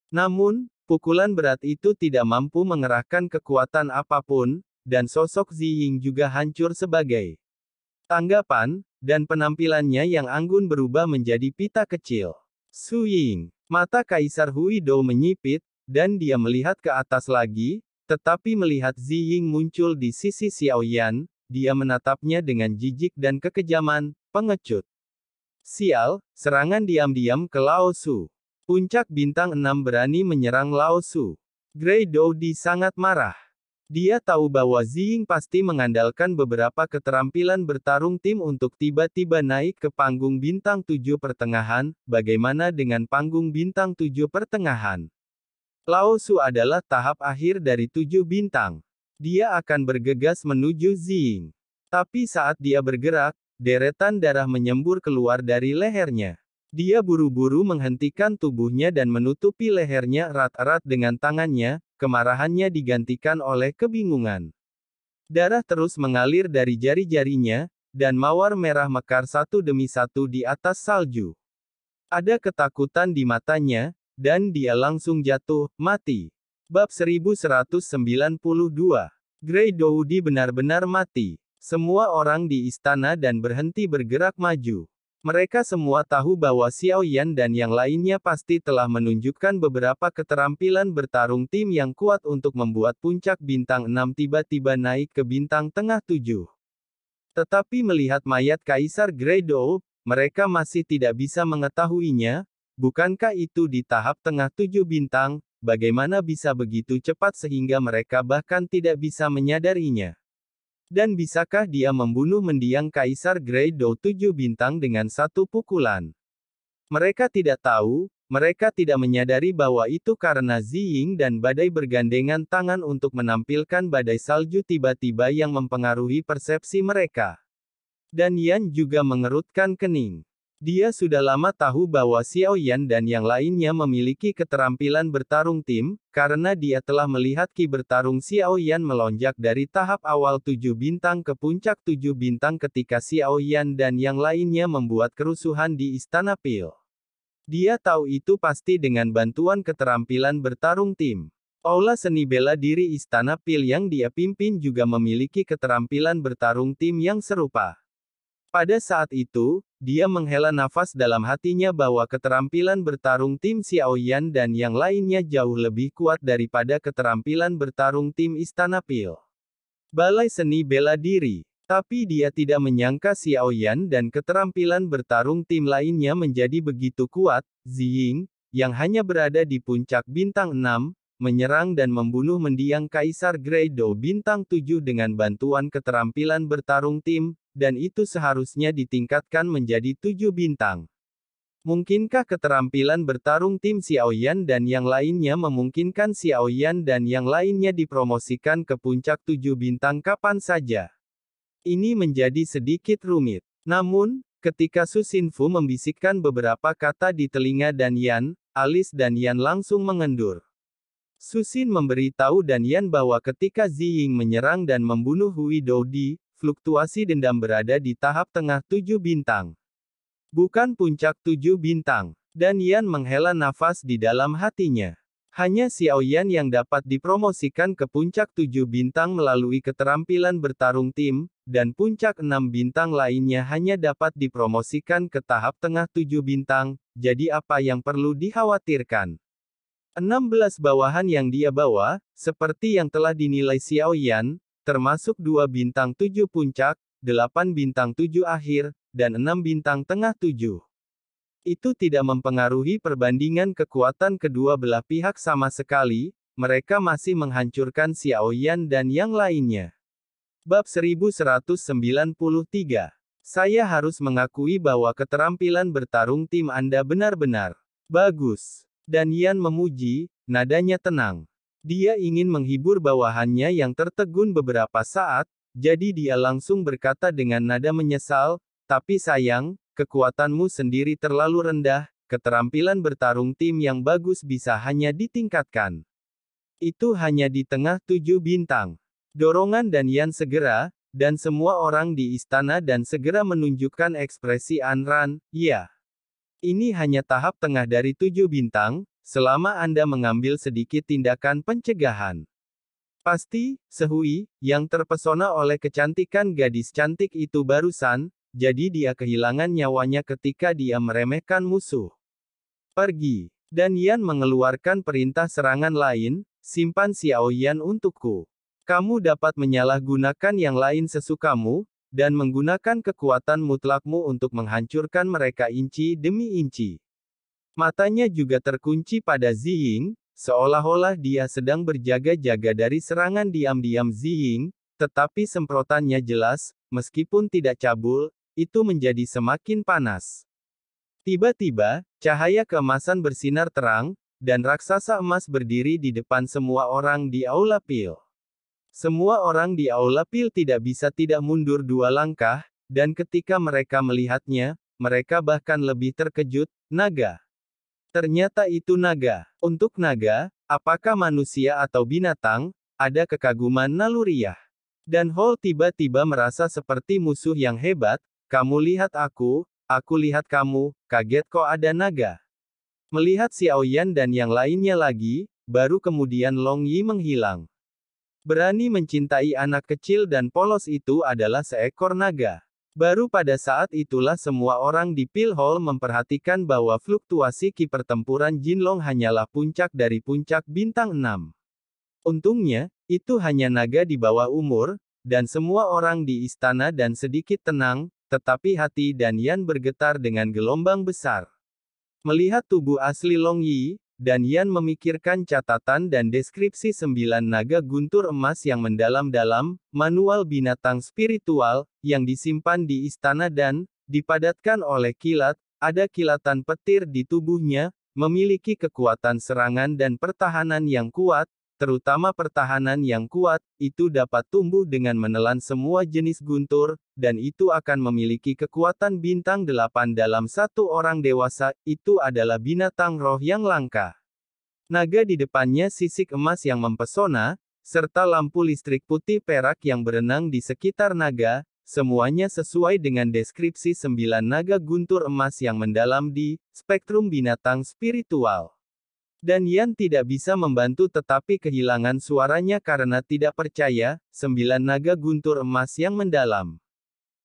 Namun, pukulan berat itu tidak mampu mengerahkan kekuatan apapun, dan sosok Ziying juga hancur sebagai tanggapan, dan penampilannya yang anggun berubah menjadi pita kecil. Suying. Mata Kaisar Huidou menyipit, dan dia melihat ke atas lagi, tetapi melihat Ziying muncul di sisi Xiaoyan, dia menatapnya dengan jijik dan kekejaman, pengecut. Sial, serangan diam-diam ke Lao Su. Puncak bintang 6 berani menyerang Lao Su. Greydou sangat marah. Dia tahu bahwa Ziying pasti mengandalkan beberapa keterampilan bertarung tim untuk tiba-tiba naik ke panggung bintang 7 pertengahan, bagaimana dengan panggung bintang 7 pertengahan? Lao Su adalah tahap akhir dari 7 bintang. Dia akan bergegas menuju Ziying. Tapi saat dia bergerak, deretan darah menyembur keluar dari lehernya. Dia buru-buru menghentikan tubuhnya dan menutupi lehernya erat-erat dengan tangannya, kemarahannya digantikan oleh kebingungan. Darah terus mengalir dari jari-jarinya, dan mawar merah mekar satu demi satu di atas salju. Ada ketakutan di matanya, dan dia langsung jatuh, mati. Bab 1192. Greydou benar-benar mati. Semua orang di istana dan berhenti bergerak maju. Mereka semua tahu bahwa Xiao Yan dan yang lainnya pasti telah menunjukkan beberapa keterampilan bertarung tim yang kuat untuk membuat puncak bintang 6 tiba-tiba naik ke bintang tengah 7. Tetapi melihat mayat Kaisar Greydou, mereka masih tidak bisa mengetahuinya. Bukankah itu di tahap tengah 7 bintang, bagaimana bisa begitu cepat sehingga mereka bahkan tidak bisa menyadarinya? Dan bisakah dia membunuh mendiang Kaisar Greydou 7 bintang dengan satu pukulan? Mereka tidak tahu, mereka tidak menyadari bahwa itu karena Ziying dan badai bergandengan tangan untuk menampilkan badai salju tiba-tiba yang mempengaruhi persepsi mereka. Dan Yan juga mengerutkan kening. Dia sudah lama tahu bahwa Xiao Yan dan yang lainnya memiliki keterampilan bertarung tim, karena dia telah melihat ki bertarung Xiao Yan melonjak dari tahap awal 7 bintang ke puncak 7 bintang ketika Xiao Yan dan yang lainnya membuat kerusuhan di Istana Pil. Dia tahu itu pasti dengan bantuan keterampilan bertarung tim. Aula seni bela diri Istana Pil yang dia pimpin juga memiliki keterampilan bertarung tim yang serupa. Pada saat itu, dia menghela nafas dalam hatinya bahwa keterampilan bertarung tim Xiao Yan dan yang lainnya jauh lebih kuat daripada keterampilan bertarung tim Istana Pil. Balai seni bela diri. Tapi dia tidak menyangka Xiao Yan dan keterampilan bertarung tim lainnya menjadi begitu kuat. Ziying, yang hanya berada di puncak bintang 6, menyerang dan membunuh mendiang Kaisar Greydou bintang 7 dengan bantuan keterampilan bertarung tim, dan itu seharusnya ditingkatkan menjadi 7 bintang. Mungkinkah keterampilan bertarung tim Xiao Yan dan yang lainnya memungkinkan Xiao Yan dan yang lainnya dipromosikan ke puncak 7 bintang kapan saja? Ini menjadi sedikit rumit. Namun, ketika Su Xinfu membisikkan beberapa kata di telinga Dan Yan, alis Dan Yan langsung mengendur. Su Xin memberi tahu Dan Yan bahwa ketika Ziying menyerang dan membunuh Huidou, fluktuasi dendam berada di tahap tengah 7 bintang. Bukan puncak 7 bintang. Dan Yan menghela nafas di dalam hatinya. Hanya Xiaoyan yang dapat dipromosikan ke puncak 7 bintang melalui keterampilan bertarung tim, dan puncak 6 bintang lainnya hanya dapat dipromosikan ke tahap tengah 7 bintang, jadi apa yang perlu dikhawatirkan? 16 bawahan yang dia bawa, seperti yang telah dinilai Xiaoyan, termasuk 2 bintang 7 puncak, 8 bintang 7 akhir, dan 6 bintang tengah 7. Itu tidak mempengaruhi perbandingan kekuatan kedua belah pihak sama sekali, mereka masih menghancurkan Xiaoyan dan yang lainnya. Bab 1193. Saya harus mengakui bahwa keterampilan bertarung tim Anda benar-benar bagus. Dan Yan memuji, nadanya tenang. Dia ingin menghibur bawahannya yang tertegun beberapa saat, jadi dia langsung berkata dengan nada menyesal, tapi sayang, kekuatanmu sendiri terlalu rendah, keterampilan bertarung tim yang bagus bisa hanya ditingkatkan. Itu hanya di tengah 7 bintang. Dorongan dan Yan segera, dan semua orang di istana dan segera menunjukkan ekspresi Anran, ya. Ini hanya tahap tengah dari 7 bintang, selama Anda mengambil sedikit tindakan pencegahan. Pasti, Sehui, yang terpesona oleh kecantikan gadis cantik itu barusan, jadi dia kehilangan nyawanya ketika dia meremehkan musuh. Pergi. Dan Yan mengeluarkan perintah serangan lain, simpan Xiaoyan untukku. Kamu dapat menyalahgunakan yang lain sesukamu, dan menggunakan kekuatan mutlakmu untuk menghancurkan mereka inci demi inci. Matanya juga terkunci pada Ziying, seolah-olah dia sedang berjaga-jaga dari serangan diam-diam Ziying, tetapi semprotannya jelas, meskipun tidak cabul, itu menjadi semakin panas. Tiba-tiba, cahaya keemasan bersinar terang, dan raksasa emas berdiri di depan semua orang di Aula Pil. Semua orang di Aula Pil tidak bisa tidak mundur 2 langkah, dan ketika mereka melihatnya, mereka bahkan lebih terkejut, naga. Ternyata itu naga. Untuk naga, apakah manusia atau binatang, ada kekaguman naluriah. Dan Hall tiba-tiba merasa seperti musuh yang hebat, kamu lihat aku lihat kamu, kaget kok ada naga. Melihat Xiaoyan dan yang lainnya lagi, baru kemudian Long Yi menghilang. Berani mencintai anak kecil dan polos itu adalah seekor naga. Baru pada saat itulah semua orang di Pil Hall memperhatikan bahwa fluktuasi ki pertempuran Jinlong hanyalah puncak dari puncak bintang 6. Untungnya, itu hanya naga di bawah umur, dan semua orang di istana dan sedikit tenang, tetapi hati dan Yan bergetar dengan gelombang besar. Melihat tubuh asli Long Yi, dan Yan memikirkan catatan dan deskripsi 9 naga guntur emas yang mendalam-dalam, manual binatang spiritual, yang disimpan di istana dan, dipadatkan oleh kilat, ada kilatan petir di tubuhnya, memiliki kekuatan serangan dan pertahanan yang kuat, terutama pertahanan yang kuat, itu dapat tumbuh dengan menelan semua jenis guntur, dan itu akan memiliki kekuatan bintang 8 dalam satu orang dewasa, itu adalah binatang roh yang langka. Naga di depannya sisik emas yang mempesona, serta lampu listrik putih perak yang berenang di sekitar naga, semuanya sesuai dengan deskripsi 9 naga guntur emas yang mendalam di spektrum binatang spiritual. Dan Yan tidak bisa membantu tetapi kehilangan suaranya karena tidak percaya, 9 naga guntur emas yang mendalam.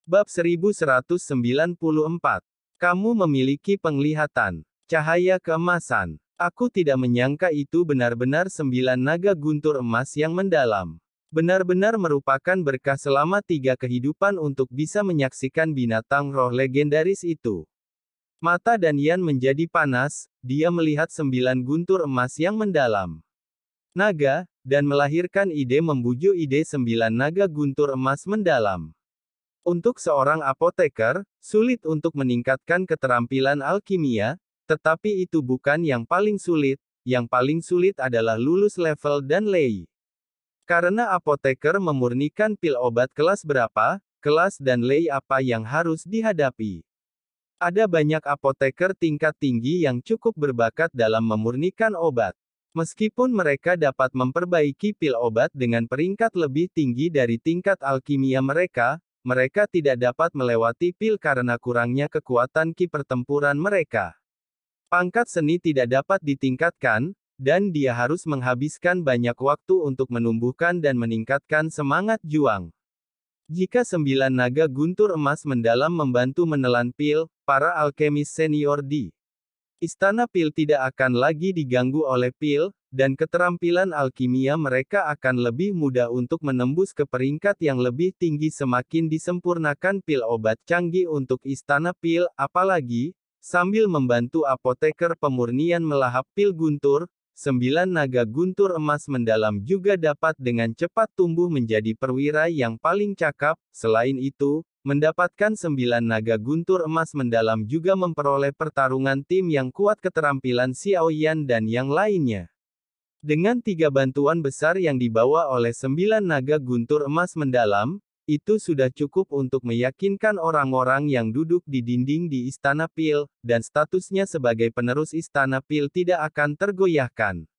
Bab 1194. Kamu memiliki penglihatan. Cahaya keemasan. Aku tidak menyangka itu benar-benar 9 naga guntur emas yang mendalam. Benar-benar merupakan berkah selama 3 kehidupan untuk bisa menyaksikan binatang roh legendaris itu. Mata dan Yan menjadi panas, dia melihat 9 guntur emas yang mendalam. Naga, dan melahirkan ide membujuk ide 9 naga guntur emas mendalam. Untuk seorang apoteker, sulit untuk meningkatkan keterampilan alkimia, tetapi itu bukan yang paling sulit adalah lulus level dan lei. Karena apoteker memurnikan pil obat kelas berapa, kelas dan lei apa yang harus dihadapi. Ada banyak apoteker tingkat tinggi yang cukup berbakat dalam memurnikan obat. Meskipun mereka dapat memperbaiki pil obat dengan peringkat lebih tinggi dari tingkat alkimia mereka, mereka tidak dapat melewati pil karena kurangnya kekuatan ki pertempuran mereka. Pangkat seni tidak dapat ditingkatkan, dan dia harus menghabiskan banyak waktu untuk menumbuhkan dan meningkatkan semangat juang. Jika 9 naga guntur emas mendalam membantu menelan pil, para alkemis senior di Istana Pil tidak akan lagi diganggu oleh pil, dan keterampilan alkimia mereka akan lebih mudah untuk menembus ke peringkat yang lebih tinggi semakin disempurnakan pil obat canggih untuk Istana Pil, apalagi, sambil membantu apoteker pemurnian melahap pil guntur, 9 naga guntur emas mendalam juga dapat dengan cepat tumbuh menjadi perwira yang paling cakap. Selain itu, mendapatkan 9 naga guntur emas mendalam juga memperoleh pertarungan tim yang kuat keterampilan Xiao Yan dan yang lainnya. Dengan 3 bantuan besar yang dibawa oleh 9 naga guntur emas mendalam, itu sudah cukup untuk meyakinkan orang-orang yang duduk di dinding di Istana Pil, dan statusnya sebagai penerus Istana Pil tidak akan tergoyahkan.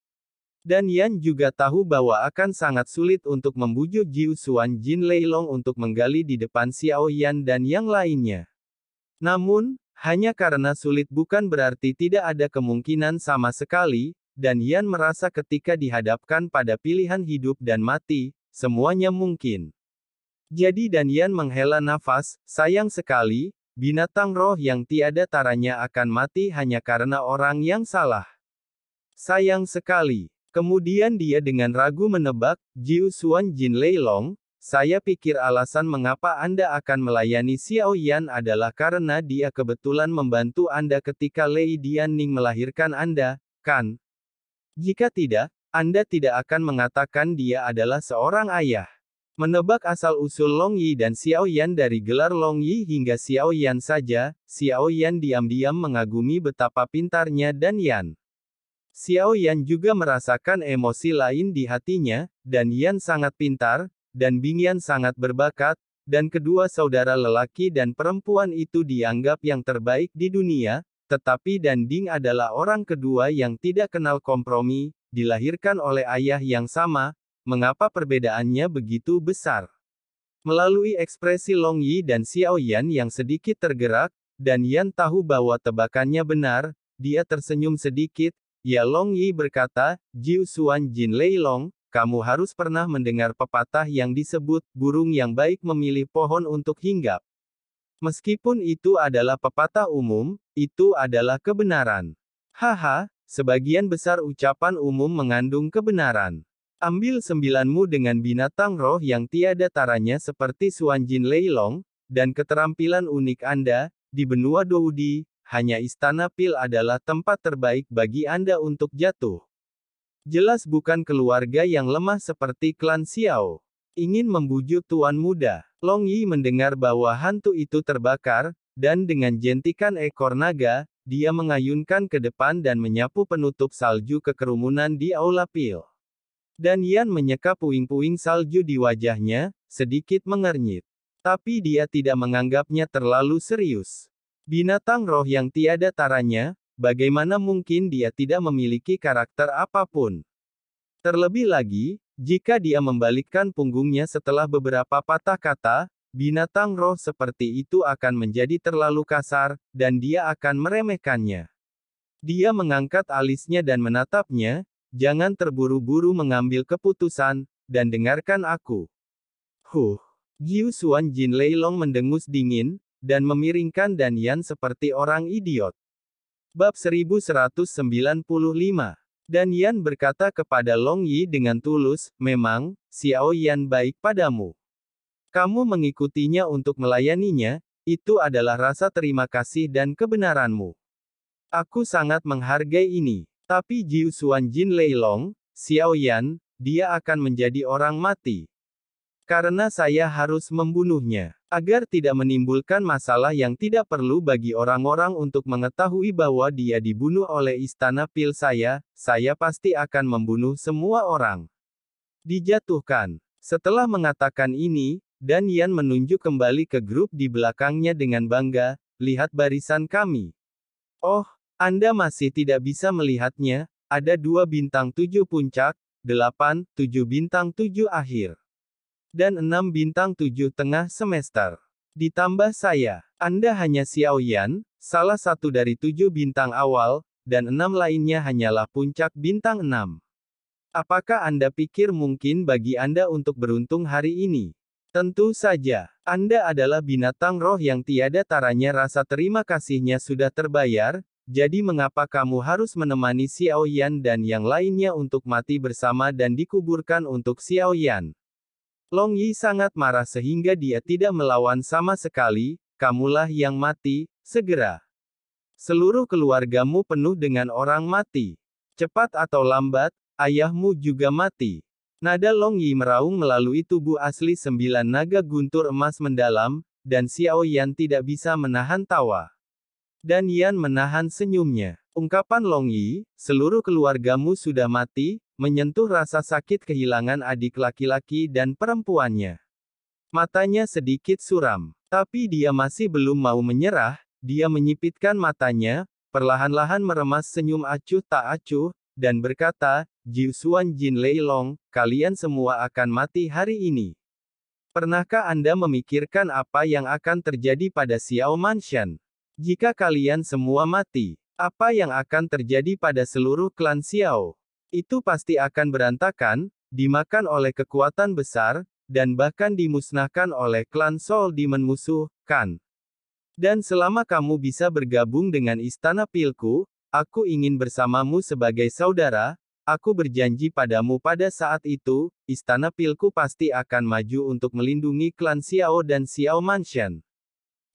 Dan Yan juga tahu bahwa akan sangat sulit untuk membujuk Jiu Xuan Jin Leilong untuk menggali di depan Xiao Yan dan yang lainnya. Namun, hanya karena sulit bukan berarti tidak ada kemungkinan sama sekali, dan Yan merasa ketika dihadapkan pada pilihan hidup dan mati, semuanya mungkin. Jadi dan Yan menghela nafas, sayang sekali, binatang roh yang tiada taranya akan mati hanya karena orang yang salah. Sayang sekali. Kemudian dia dengan ragu menebak, Jiu Xuan Jin Leilong, saya pikir alasan mengapa Anda akan melayani Xiao Yan adalah karena dia kebetulan membantu Anda ketika Lei Dianning melahirkan Anda, kan? Jika tidak, Anda tidak akan mengatakan dia adalah seorang ayah. Menebak asal-usul Long Yi dan Xiao Yan dari gelar Long Yi hingga Xiao Yan saja, Xiao Yan diam-diam mengagumi betapa pintarnya dan Yan. Xiao Yan juga merasakan emosi lain di hatinya, dan Yan sangat pintar, dan Bing Yan sangat berbakat, dan kedua saudara lelaki dan perempuan itu dianggap yang terbaik di dunia, tetapi Dan Ding adalah orang kedua yang tidak kenal kompromi, dilahirkan oleh ayah yang sama, mengapa perbedaannya begitu besar? Melalui ekspresi Long Yi dan Xiao Yan yang sedikit tergerak, dan Yan tahu bahwa tebakannya benar, dia tersenyum sedikit. Ya Long Yi berkata, Jiu Xuan Jin Leilong, kamu harus pernah mendengar pepatah yang disebut, burung yang baik memilih pohon untuk hinggap. Meskipun itu adalah pepatah umum, itu adalah kebenaran. Haha, sebagian besar ucapan umum mengandung kebenaran. Ambil 9-mu dengan binatang roh yang tiada taranya seperti Xuan Jin Leilong, dan keterampilan unik Anda, di benua Doudi. Hanya Istana Pil adalah tempat terbaik bagi Anda untuk jatuh. Jelas bukan keluarga yang lemah seperti klan Xiao. Ingin membujuk tuan muda. Long Yi mendengar bahwa hantu itu terbakar, dan dengan jentikan ekor naga, dia mengayunkan ke depan dan menyapu penutup salju kekerumunan di Aula Pil. Dan Yan menyeka puing-puing salju di wajahnya, sedikit mengernyit. Tapi dia tidak menganggapnya terlalu serius. Binatang roh yang tiada taranya, bagaimana mungkin dia tidak memiliki karakter apapun? Terlebih lagi, jika dia membalikkan punggungnya setelah beberapa patah kata, binatang roh seperti itu akan menjadi terlalu kasar, dan dia akan meremehkannya. Dia mengangkat alisnya dan menatapnya, jangan terburu-buru mengambil keputusan, dan dengarkan aku. Jiu Xuan Jin Leilong mendengus dingin, dan memiringkan Dan Yan seperti orang idiot. Bab 1195. Dan Yan berkata kepada Long Yi dengan tulus, memang, Xiao Yan baik padamu. Kamu mengikutinya untuk melayaninya, itu adalah rasa terima kasih dan kebenaranmu. Aku sangat menghargai ini. Tapi Jiu Xuan Jin Leilong, Xiao Yan, dia akan menjadi orang mati. Karena saya harus membunuhnya. Agar tidak menimbulkan masalah yang tidak perlu bagi orang-orang untuk mengetahui bahwa dia dibunuh oleh Istana Pil saya pasti akan membunuh semua orang. Dijatuhkan. Setelah mengatakan ini, Dan Yan menunjuk kembali ke grup di belakangnya dengan bangga, lihat barisan kami. Oh, Anda masih tidak bisa melihatnya, ada 2 bintang 7 puncak, 8, 7 bintang 7 akhir. Dan 6 bintang 7 tengah semester. Ditambah saya, Anda hanya Xiao Yan, salah satu dari 7 bintang awal, dan 6 lainnya hanyalah puncak bintang 6. Apakah Anda pikir mungkin bagi Anda untuk beruntung hari ini? Tentu saja, Anda adalah binatang roh yang tiada taranya rasa terima kasihnya sudah terbayar, jadi mengapa kamu harus menemani Xiao Yan dan yang lainnya untuk mati bersama dan dikuburkan untuk Xiao Yan? Long Yi sangat marah sehingga dia tidak melawan sama sekali, kamulah yang mati, segera. Seluruh keluargamu penuh dengan orang mati. Cepat atau lambat, ayahmu juga mati. Nada Long Yi meraung melalui tubuh asli 9 naga guntur emas mendalam, dan Xiao Yan tidak bisa menahan tawa. Dan Yan menahan senyumnya. Ungkapan Long Yi, seluruh keluargamu sudah mati, menyentuh rasa sakit kehilangan adik laki-laki dan perempuannya. Matanya sedikit suram. Tapi dia masih belum mau menyerah, dia menyipitkan matanya, perlahan-lahan meremas senyum acuh tak acuh, dan berkata, Jiusuan Jin Leilong, kalian semua akan mati hari ini. Pernahkah Anda memikirkan apa yang akan terjadi pada Xiao Manshan? Jika kalian semua mati, apa yang akan terjadi pada seluruh klan Xiao? Itu pasti akan berantakan, dimakan oleh kekuatan besar, dan bahkan dimusnahkan oleh klan Soul Demon musuh, kan? Dan selama kamu bisa bergabung dengan Istana Pilku, aku ingin bersamamu sebagai saudara. Aku berjanji padamu pada saat itu, Istana Pilku pasti akan maju untuk melindungi klan Xiao dan Xiao Manshan.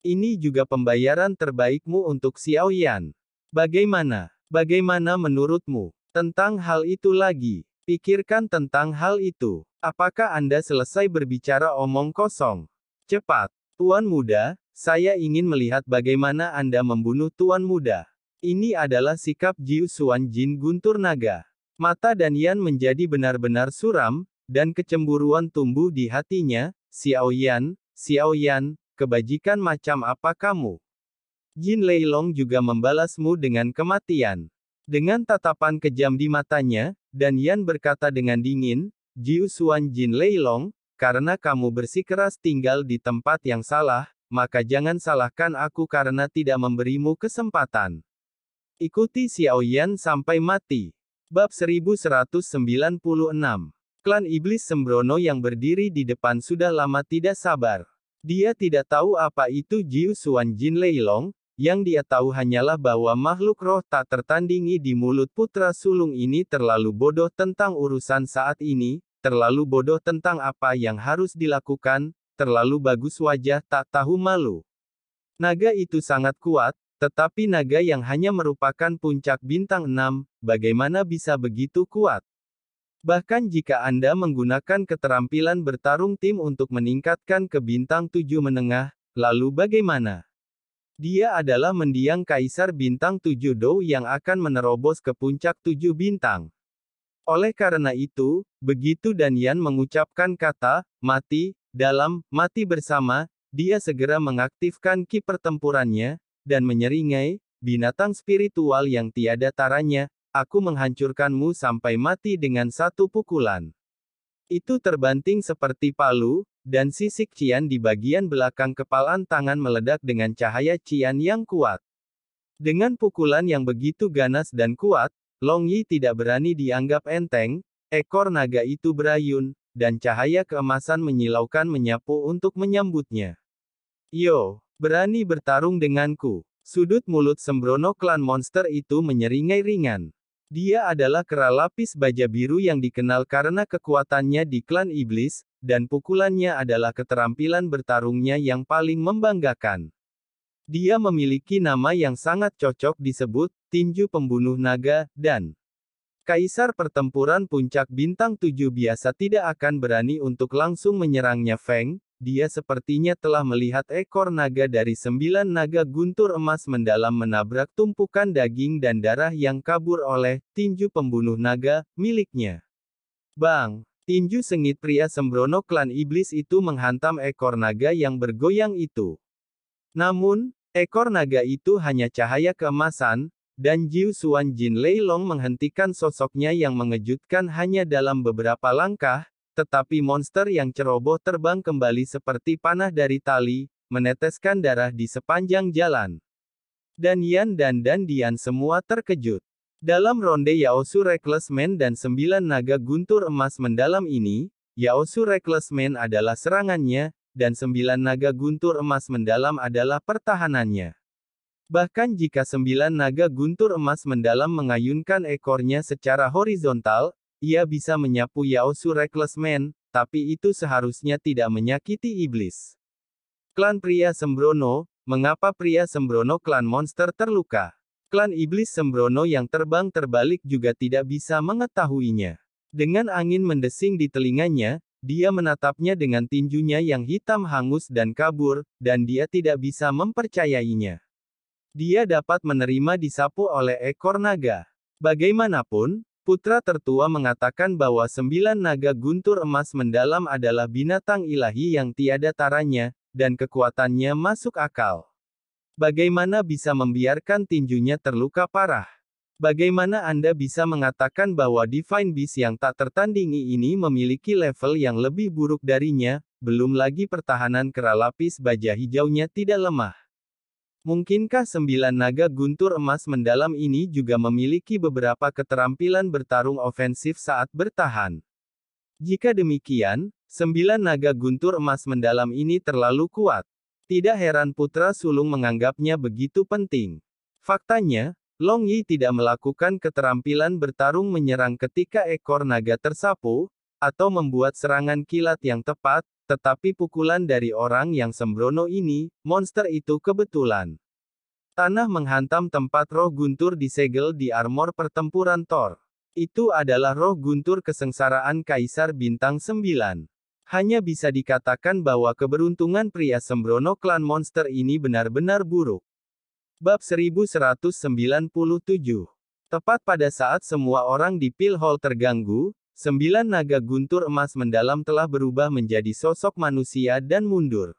Ini juga pembayaran terbaikmu untuk Xiao Yan. Bagaimana? Bagaimana menurutmu? Tentang hal itu lagi. Pikirkan tentang hal itu. Apakah Anda selesai berbicara omong kosong? Cepat. Tuan Muda, saya ingin melihat bagaimana Anda membunuh Tuan Muda. Ini adalah sikap Jiusuan Jin Guntur Naga. Mata dan Yan menjadi benar-benar suram, dan kecemburuan tumbuh di hatinya. Xiao Yan, kebajikan macam apa kamu? Jin Leilong juga membalasmu dengan kematian. Dengan tatapan kejam di matanya, dan Yan berkata dengan dingin, Jiusuan Jin Leilong, karena kamu bersikeras tinggal di tempat yang salah, maka jangan salahkan aku karena tidak memberimu kesempatan. Ikuti Xiao Yan sampai mati. Bab 1196. Klan Iblis Sembrono yang berdiri di depan sudah lama tidak sabar. Dia tidak tahu apa itu Jiusuan Jin Leilong, yang dia tahu hanyalah bahwa makhluk roh tak tertandingi di mulut putra sulung ini terlalu bodoh tentang urusan saat ini, terlalu bodoh tentang apa yang harus dilakukan, terlalu bagus wajah tak tahu malu. Naga itu sangat kuat, tetapi naga yang hanya merupakan puncak bintang 6, bagaimana bisa begitu kuat? Bahkan jika Anda menggunakan keterampilan bertarung tim untuk meningkatkan ke bintang 7 menengah, lalu bagaimana? Dia adalah mendiang kaisar bintang 7 Dou yang akan menerobos ke puncak 7 bintang. Oleh karena itu, begitu Dan Yan mengucapkan kata, mati, dalam, mati bersama, dia segera mengaktifkan ki pertempurannya, dan menyeringai, binatang spiritual yang tiada taranya, aku menghancurkanmu sampai mati dengan satu pukulan. Itu terbanting seperti palu, dan sisik Cian di bagian belakang kepalan tangan meledak dengan cahaya Cian yang kuat. Dengan pukulan yang begitu ganas dan kuat, Long Yi tidak berani dianggap enteng, ekor naga itu berayun, dan cahaya keemasan menyilaukan menyapu untuk menyambutnya. Yo, berani bertarung denganku. Sudut mulut sembrono klan monster itu menyeringai ringan. Dia adalah kera lapis baja biru yang dikenal karena kekuatannya di klan iblis, dan pukulannya adalah keterampilan bertarungnya yang paling membanggakan. Dia memiliki nama yang sangat cocok disebut, tinju pembunuh naga, dan Kaisar pertempuran puncak bintang 7 biasa tidak akan berani untuk langsung menyerangnya Feng, dia sepertinya telah melihat ekor naga dari 9 naga guntur emas mendalam menabrak tumpukan daging dan darah yang kabur oleh tinju pembunuh naga miliknya. Bang! Tinju sengit pria sembrono klan iblis itu menghantam ekor naga yang bergoyang itu. Namun, ekor naga itu hanya cahaya keemasan, dan Jiusuan Jin Leilong menghentikan sosoknya yang mengejutkan hanya dalam beberapa langkah, tetapi monster yang ceroboh terbang kembali seperti panah dari tali, meneteskan darah di sepanjang jalan. Dan Yan dan Dian semua terkejut. Dalam ronde Yaosu Reckless Man dan 9 naga guntur emas mendalam ini, Yaosu Reckless Man adalah serangannya, dan 9 naga guntur emas mendalam adalah pertahanannya. Bahkan jika 9 naga guntur emas mendalam mengayunkan ekornya secara horizontal, ia bisa menyapu Yaosu Reckless Man, tapi itu seharusnya tidak menyakiti iblis. Klan pria sembrono, mengapa pria sembrono klan monster terluka? Klan iblis sembrono yang terbang terbalik juga tidak bisa mengetahuinya. Dengan angin mendesing di telinganya, dia menatapnya dengan tinjunya yang hitam hangus dan kabur, dan dia tidak bisa mempercayainya. Dia dapat menerima disapu oleh ekor naga. Bagaimanapun, putra tertua mengatakan bahwa 9 naga guntur emas mendalam adalah binatang ilahi yang tiada taranya, dan kekuatannya masuk akal. Bagaimana bisa membiarkan tinjunya terluka parah? Bagaimana Anda bisa mengatakan bahwa Divine Beast yang tak tertandingi ini memiliki level yang lebih buruk darinya, belum lagi pertahanan kera lapis baja hijaunya tidak lemah? Mungkinkah 9 naga guntur emas mendalam ini juga memiliki beberapa keterampilan bertarung ofensif saat bertahan? Jika demikian, 9 naga guntur emas mendalam ini terlalu kuat. Tidak heran putra sulung menganggapnya begitu penting. Faktanya, Long Yi tidak melakukan keterampilan bertarung menyerang ketika ekor naga tersapu, atau membuat serangan kilat yang tepat, tetapi pukulan dari orang yang sembrono ini, monster itu kebetulan. Tanah menghantam tempat roh guntur disegel di armor pertempuran Thor. Itu adalah roh guntur kesengsaraan Kaisar Bintang 9. Hanya bisa dikatakan bahwa keberuntungan pria sembrono klan monster ini benar-benar buruk. Bab 1197. Tepat pada saat semua orang di Pil Hall terganggu, 9 naga guntur emas mendalam telah berubah menjadi sosok manusia dan mundur.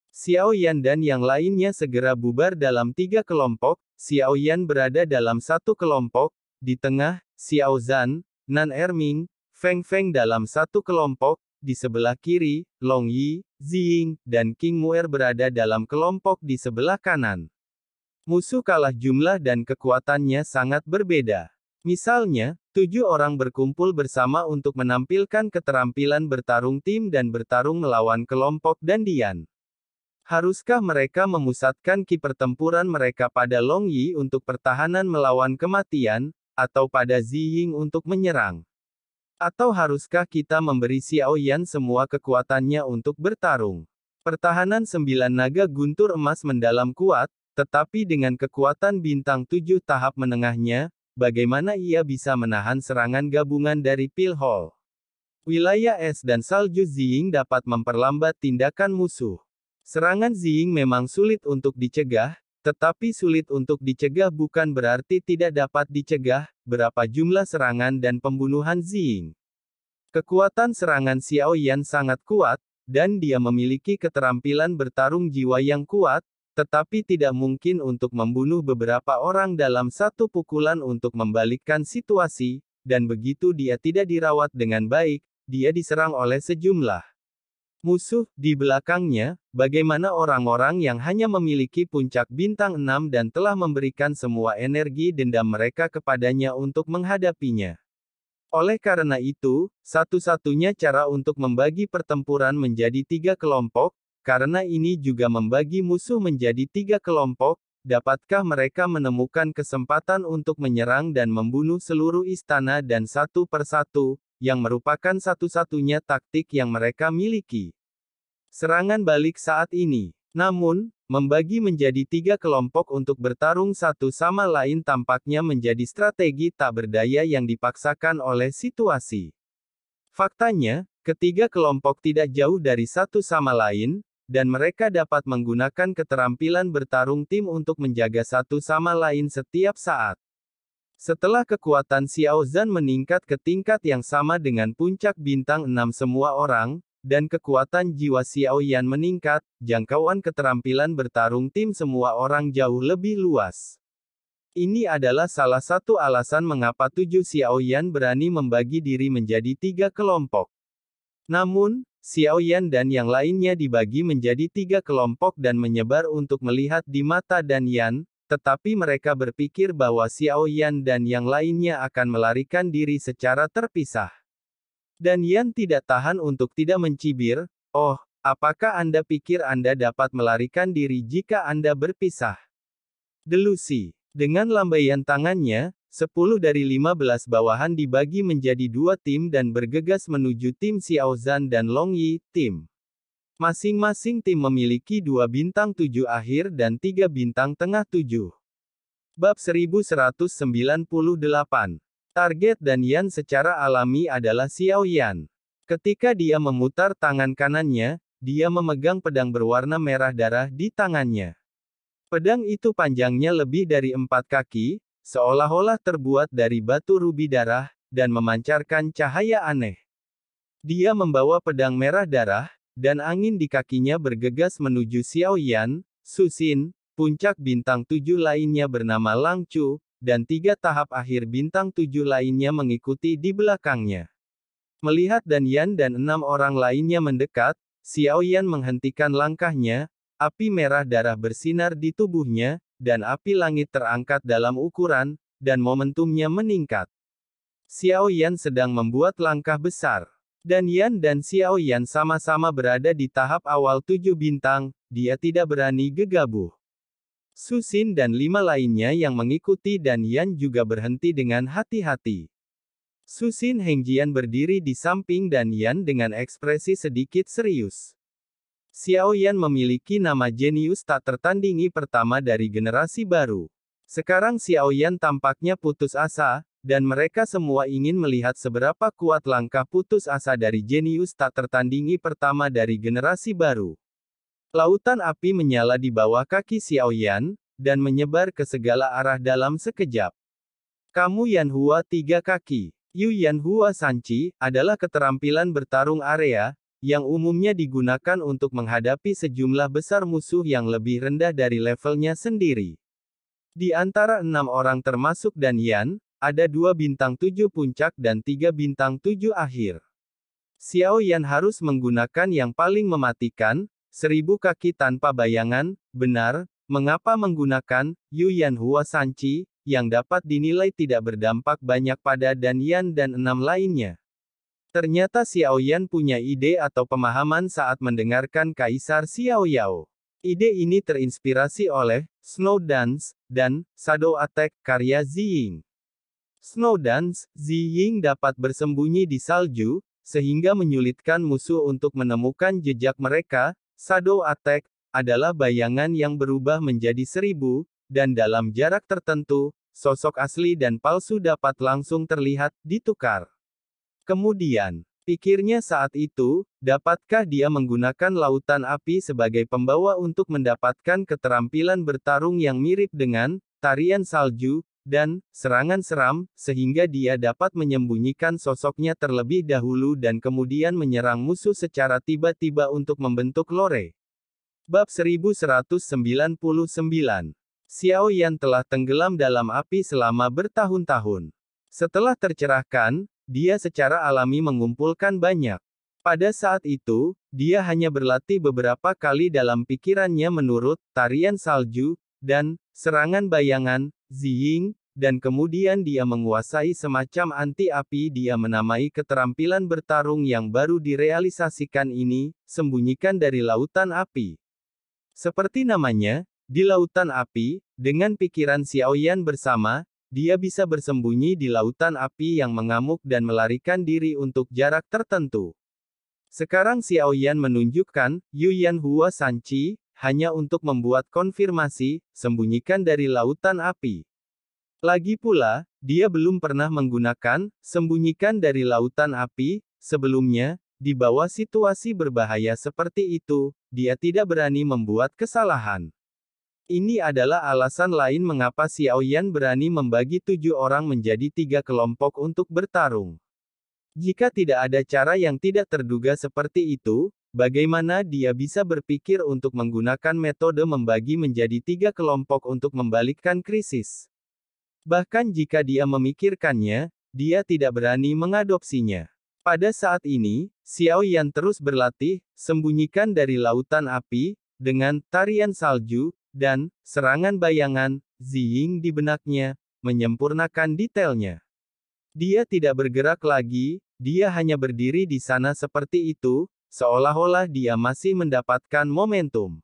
Xiao Yan dan yang lainnya segera bubar dalam 3 kelompok. Xiao Yan berada dalam satu kelompok, di tengah, Xiao Zhan, Nan Erming, Feng Feng dalam satu kelompok, di sebelah kiri, Long Yi, Ziying, dan King Muer berada dalam kelompok di sebelah kanan. Musuh kalah jumlah dan kekuatannya sangat berbeda. Misalnya, 7 orang berkumpul bersama untuk menampilkan keterampilan bertarung tim dan bertarung melawan kelompok Dandian. Haruskah mereka memusatkan ki pertempuran mereka pada Long Yi untuk pertahanan melawan kematian, atau pada Ziying untuk menyerang? Atau haruskah kita memberi Xiao Yan semua kekuatannya untuk bertarung? Pertahanan 9 naga guntur emas mendalam kuat, tetapi dengan kekuatan bintang 7 tahap menengahnya, bagaimana ia bisa menahan serangan gabungan dari Pil Hall? Wilayah es dan salju Ziying dapat memperlambat tindakan musuh. Serangan Ziying memang sulit untuk dicegah, tetapi sulit untuk dicegah bukan berarti tidak dapat dicegah. Berapa jumlah serangan dan pembunuhan Ziying? Kekuatan serangan Xiao Yan sangat kuat, dan dia memiliki keterampilan bertarung jiwa yang kuat, tetapi tidak mungkin untuk membunuh beberapa orang dalam satu pukulan untuk membalikkan situasi, dan begitu dia tidak dirawat dengan baik, dia diserang oleh sejumlah musuh di belakangnya. Bagaimana orang-orang yang hanya memiliki puncak bintang 6 dan telah memberikan semua energi dendam mereka kepadanya untuk menghadapinya? Oleh karena itu, satu-satunya cara untuk membagi pertempuran menjadi 3 kelompok, karena ini juga membagi musuh menjadi 3 kelompok, dapatkah mereka menemukan kesempatan untuk menyerang dan membunuh seluruh istana dan satu persatu, yang merupakan satu-satunya taktik yang mereka miliki. Serangan balik saat ini. Namun, membagi menjadi 3 kelompok untuk bertarung satu sama lain tampaknya menjadi strategi tak berdaya yang dipaksakan oleh situasi. Faktanya, ketiga kelompok tidak jauh dari satu sama lain, dan mereka dapat menggunakan keterampilan bertarung tim untuk menjaga satu sama lain setiap saat. Setelah kekuatan Xiao Zhan meningkat ke tingkat yang sama dengan puncak bintang 6 semua orang, dan kekuatan jiwa Xiao Yan meningkat, jangkauan keterampilan bertarung tim semua orang jauh lebih luas. Ini adalah salah satu alasan mengapa 7 Xiao Yan berani membagi diri menjadi 3 kelompok. Namun, Xiao Yan dan yang lainnya dibagi menjadi 3 kelompok dan menyebar untuk melihat di mata Dan Yan. tetapi mereka berpikir bahwa Xiao Yan dan yang lainnya akan melarikan diri secara terpisah. Dan Yan tidak tahan untuk tidak mencibir, "Oh, apakah Anda pikir Anda dapat melarikan diri jika Anda berpisah?" Delusi. Dengan lambaian tangannya, 10 dari 15 bawahan dibagi menjadi 2 tim dan bergegas menuju tim Xiao Zhan dan Long Yi, tim. Masing-masing tim memiliki 2 bintang 7 akhir dan 3 bintang tengah 7. Bab 1198. Target dan Yan secara alami adalah Xiao Yan. Ketika dia memutar tangan kanannya, dia memegang pedang berwarna merah darah di tangannya. Pedang itu panjangnya lebih dari 4 kaki, seolah-olah terbuat dari batu rubi darah, dan memancarkan cahaya aneh. Dia membawa pedang merah darah, dan angin di kakinya bergegas menuju Xiao Yan, Su Xin, puncak bintang 7 lainnya bernama Lang Chu, dan 3 tahap akhir bintang 7 lainnya mengikuti di belakangnya. Melihat Dan Yan dan 6 orang lainnya mendekat, Xiao Yan menghentikan langkahnya, api merah darah bersinar di tubuhnya, dan api langit terangkat dalam ukuran, dan momentumnya meningkat. Xiao Yan sedang membuat langkah besar. Dan Yan dan Xiao Yan sama-sama berada di tahap awal 7 bintang, dia tidak berani gegabah. Su Xin dan 5 lainnya yang mengikuti Dan Yan juga berhenti dengan hati-hati. Su Xin Hengjian berdiri di samping Dan Yan dengan ekspresi sedikit serius. Xiao Yan memiliki nama jenius tak tertandingi pertama dari generasi baru. Sekarang Xiao Yan tampaknya putus asa, dan mereka semua ingin melihat seberapa kuat langkah putus asa dari jenius tak tertandingi pertama dari generasi baru. Lautan api menyala di bawah kaki Xiao Yan, dan menyebar ke segala arah dalam sekejap. Kamu Yan Hua 3 kaki. Yu Yan Hua Sanci, adalah keterampilan bertarung area, yang umumnya digunakan untuk menghadapi sejumlah besar musuh yang lebih rendah dari levelnya sendiri. Di antara 6 orang termasuk Dan Yan, ada 2 bintang 7 puncak dan 3 bintang 7 akhir. Xiao Yan harus menggunakan yang paling mematikan, 1000 kaki tanpa bayangan, benar, mengapa menggunakan Yu Yan Hua Sanci, yang dapat dinilai tidak berdampak banyak pada Dan Yan dan 6 lainnya. Ternyata Xiao Yan punya ide atau pemahaman saat mendengarkan Kaisar Xiao Yao. Ide ini terinspirasi oleh Snow Dance dan Shadow Attack karya Ziying. Snow Dance, Ziying dapat bersembunyi di salju, sehingga menyulitkan musuh untuk menemukan jejak mereka. Shadow Attack adalah bayangan yang berubah menjadi 1000, dan dalam jarak tertentu, sosok asli dan palsu dapat langsung terlihat, ditukar. Kemudian, pikirnya saat itu, dapatkah dia menggunakan lautan api sebagai pembawa untuk mendapatkan keterampilan bertarung yang mirip dengan tarian salju, dan serangan seram, sehingga dia dapat menyembunyikan sosoknya terlebih dahulu dan kemudian menyerang musuh secara tiba-tiba untuk membentuk lore. Bab 1199. Xiao Yan telah tenggelam dalam api selama bertahun-tahun. Setelah tercerahkan, dia secara alami mengumpulkan banyak. Pada saat itu, dia hanya berlatih beberapa kali dalam pikirannya menurut tarian salju dan serangan bayangan Ziying, dan kemudian dia menguasai semacam anti-api. Dia menamai keterampilan bertarung yang baru direalisasikan ini, sembunyikan dari lautan api. Seperti namanya, di lautan api, dengan pikiran Xiao Yan bersama, dia bisa bersembunyi di lautan api yang mengamuk dan melarikan diri untuk jarak tertentu. Sekarang Xiao Yan menunjukkan, Yu Yan Hua Sanci, hanya untuk membuat konfirmasi, sembunyikan dari lautan api. Lagi pula, dia belum pernah menggunakan, sembunyikan dari lautan api, sebelumnya, di bawah situasi berbahaya seperti itu, dia tidak berani membuat kesalahan. Ini adalah alasan lain mengapa Xiao Yan berani membagi 7 orang menjadi 3 kelompok untuk bertarung. Jika tidak ada cara yang tidak terduga seperti itu, bagaimana dia bisa berpikir untuk menggunakan metode membagi menjadi 3 kelompok untuk membalikkan krisis? Bahkan jika dia memikirkannya, dia tidak berani mengadopsinya. Pada saat ini, Xiao Yan terus berlatih, sembunyikan dari lautan api, dengan tarian salju, dan serangan bayangan Ziying di benaknya, menyempurnakan detailnya. Dia tidak bergerak lagi, dia hanya berdiri di sana seperti itu, seolah-olah dia masih mendapatkan momentum.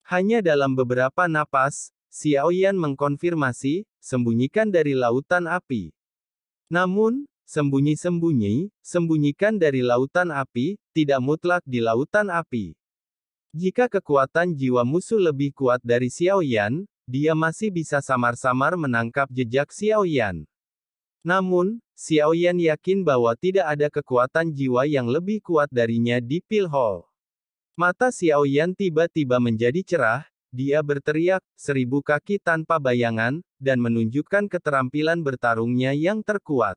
Hanya dalam beberapa napas, Xiaoyan mengkonfirmasi, sembunyikan dari lautan api. Namun, sembunyikan dari lautan api, tidak mutlak di lautan api. Jika kekuatan jiwa musuh lebih kuat dari Xiaoyan, dia masih bisa samar-samar menangkap jejak Xiaoyan. Namun, Xiaoyan yakin bahwa tidak ada kekuatan jiwa yang lebih kuat darinya di Pil Hall. Mata Xiaoyan tiba-tiba menjadi cerah, dia berteriak, 1000 kaki tanpa bayangan, dan menunjukkan keterampilan bertarungnya yang terkuat.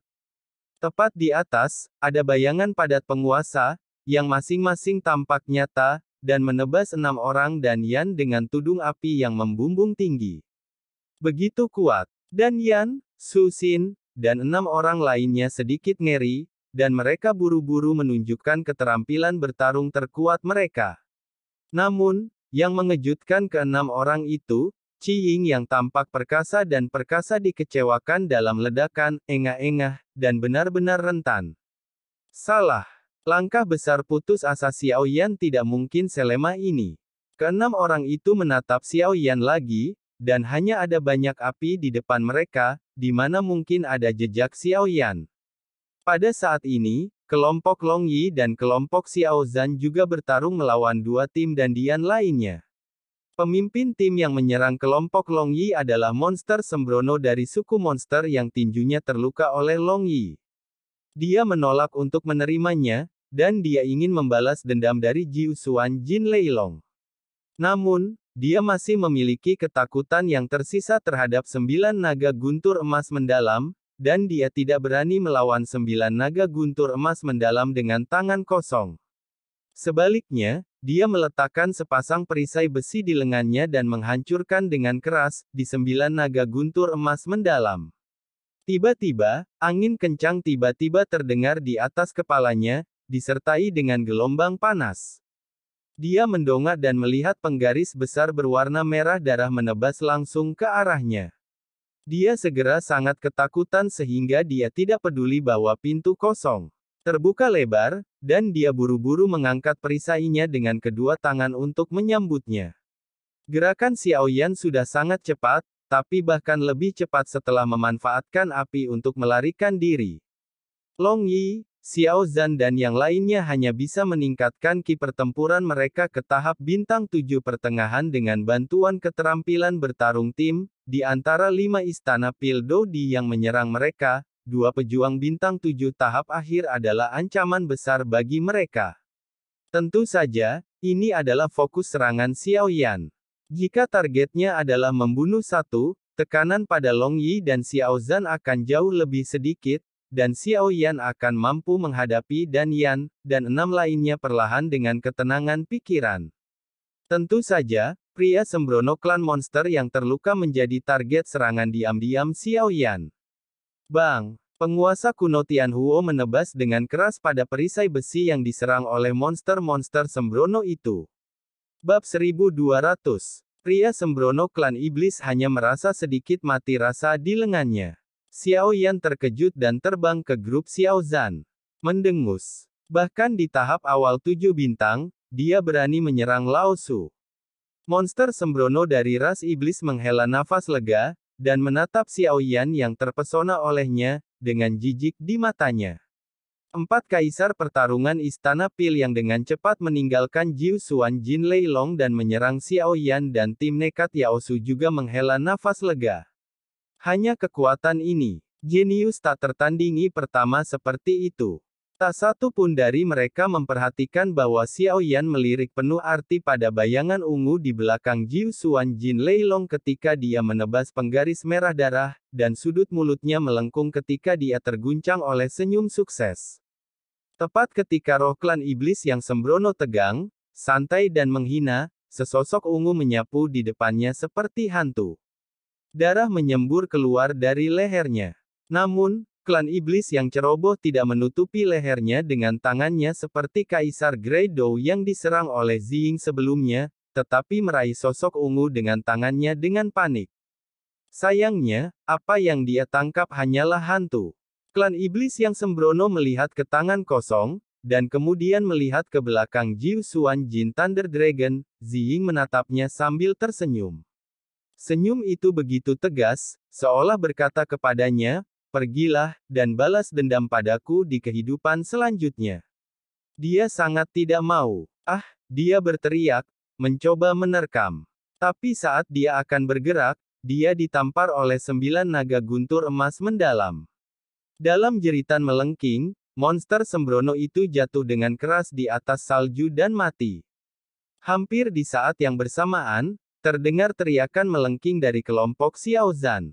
Tepat di atas, ada bayangan padat penguasa, yang masing-masing tampak nyata, dan menebas 6 orang dan Yan dengan tudung api yang membumbung tinggi. Begitu kuat. Dan Yan, Su Xin, dan 6 orang lainnya sedikit ngeri, dan mereka buru-buru menunjukkan keterampilan bertarung terkuat mereka. Namun, yang mengejutkan ke-6 orang itu, Qi Ying yang tampak perkasa dan perkasa dikecewakan dalam ledakan, engah-engah, dan benar-benar rentan. Salah. Langkah besar putus asa Xiaoyan tidak mungkin selemah ini. Ke-6 orang itu menatap Xiaoyan lagi, dan hanya ada banyak api di depan mereka, di mana mungkin ada jejak Xiaoyan. Pada saat ini, kelompok Long Yi dan kelompok Xiao Zhan juga bertarung melawan 2 tim dandian lainnya. Pemimpin tim yang menyerang kelompok Long Yi adalah monster sembrono dari suku monster yang tinjunya terluka oleh Long Yi. Dia menolak untuk menerimanya, dan dia ingin membalas dendam dari Jiu Xuan Jin Leilong. Namun, dia masih memiliki ketakutan yang tersisa terhadap 9 naga guntur emas mendalam, dan dia tidak berani melawan 9 naga guntur emas mendalam dengan tangan kosong. Sebaliknya, dia meletakkan sepasang perisai besi di lengannya dan menghancurkan dengan keras, di 9 naga guntur emas mendalam. Tiba-tiba, angin kencang tiba-tiba terdengar di atas kepalanya, disertai dengan gelombang panas. Dia mendongak dan melihat penggaris besar berwarna merah darah menebas langsung ke arahnya. Dia segera sangat ketakutan sehingga dia tidak peduli bahwa pintu kosong terbuka lebar, dan dia buru-buru mengangkat perisainya dengan kedua tangan untuk menyambutnya. Gerakan Xiaoyan sudah sangat cepat, tapi bahkan lebih cepat setelah memanfaatkan api untuk melarikan diri. Long Yi, Xiao Zhan dan yang lainnya hanya bisa meningkatkan ki pertempuran mereka ke tahap bintang 7 pertengahan dengan bantuan keterampilan bertarung tim, di antara 5 istana Pil Dodi yang menyerang mereka. 2 pejuang bintang 7 tahap akhir adalah ancaman besar bagi mereka. Tentu saja, ini adalah fokus serangan Xiaoyan. Jika targetnya adalah membunuh satu, tekanan pada Long Yi dan Xiao Zhan akan jauh lebih sedikit, dan Xiaoyan akan mampu menghadapi Dan Yan, dan 6 lainnya perlahan dengan ketenangan pikiran. Tentu saja, pria sembrono klan monster yang terluka menjadi target serangan diam-diam Xiaoyan. Bang! Penguasa kuno Tianhuo menebas dengan keras pada perisai besi yang diserang oleh monster-monster sembrono itu. Bab 1200. Pria sembrono klan iblis hanya merasa sedikit mati rasa di lengannya. Xiaoyan terkejut dan terbang ke grup Xiao Zhan. Mendengus. Bahkan di tahap awal 7 bintang, dia berani menyerang Lao Su. Monster sembrono dari ras iblis menghela nafas lega, dan menatap Xiaoyan yang terpesona olehnya, dengan jijik di matanya. 4 kaisar pertarungan Istana Pil yang dengan cepat meninggalkan Jiu Xuan Jin Leilong dan menyerang Xiaoyan dan tim nekat Yao Su juga menghela nafas lega. Hanya kekuatan ini, jenius tak tertandingi pertama seperti itu. Tak satu pun dari mereka memperhatikan bahwa Xiaoyan melirik penuh arti pada bayangan ungu di belakang Jiu Xuan Jin Leilong ketika dia menebas penggaris merah darah, dan sudut mulutnya melengkung ketika dia terguncang oleh senyum sukses. Tepat ketika roh klan iblis yang sembrono tegang, santai dan menghina, sesosok ungu menyapu di depannya seperti hantu. Darah menyembur keluar dari lehernya. Namun, klan iblis yang ceroboh tidak menutupi lehernya dengan tangannya seperti Kaisar Grey Dow yang diserang oleh Ziying sebelumnya, tetapi meraih sosok ungu dengan tangannya dengan panik. Sayangnya, apa yang dia tangkap hanyalah hantu. Klan iblis yang sembrono melihat ke tangan kosong, dan kemudian melihat ke belakang Jiu Xuan Jin Thunder Dragon. Ziying menatapnya sambil tersenyum. Senyum itu begitu tegas, seolah berkata kepadanya, "Pergilah, dan balas dendam padaku di kehidupan selanjutnya." Dia sangat tidak mau. "Ah!" dia berteriak, mencoba menerkam. Tapi saat dia akan bergerak, dia ditampar oleh 9 naga guntur emas mendalam. Dalam jeritan melengking, monster sembrono itu jatuh dengan keras di atas salju dan mati. Hampir di saat yang bersamaan, terdengar teriakan melengking dari kelompok Xiao Zhan.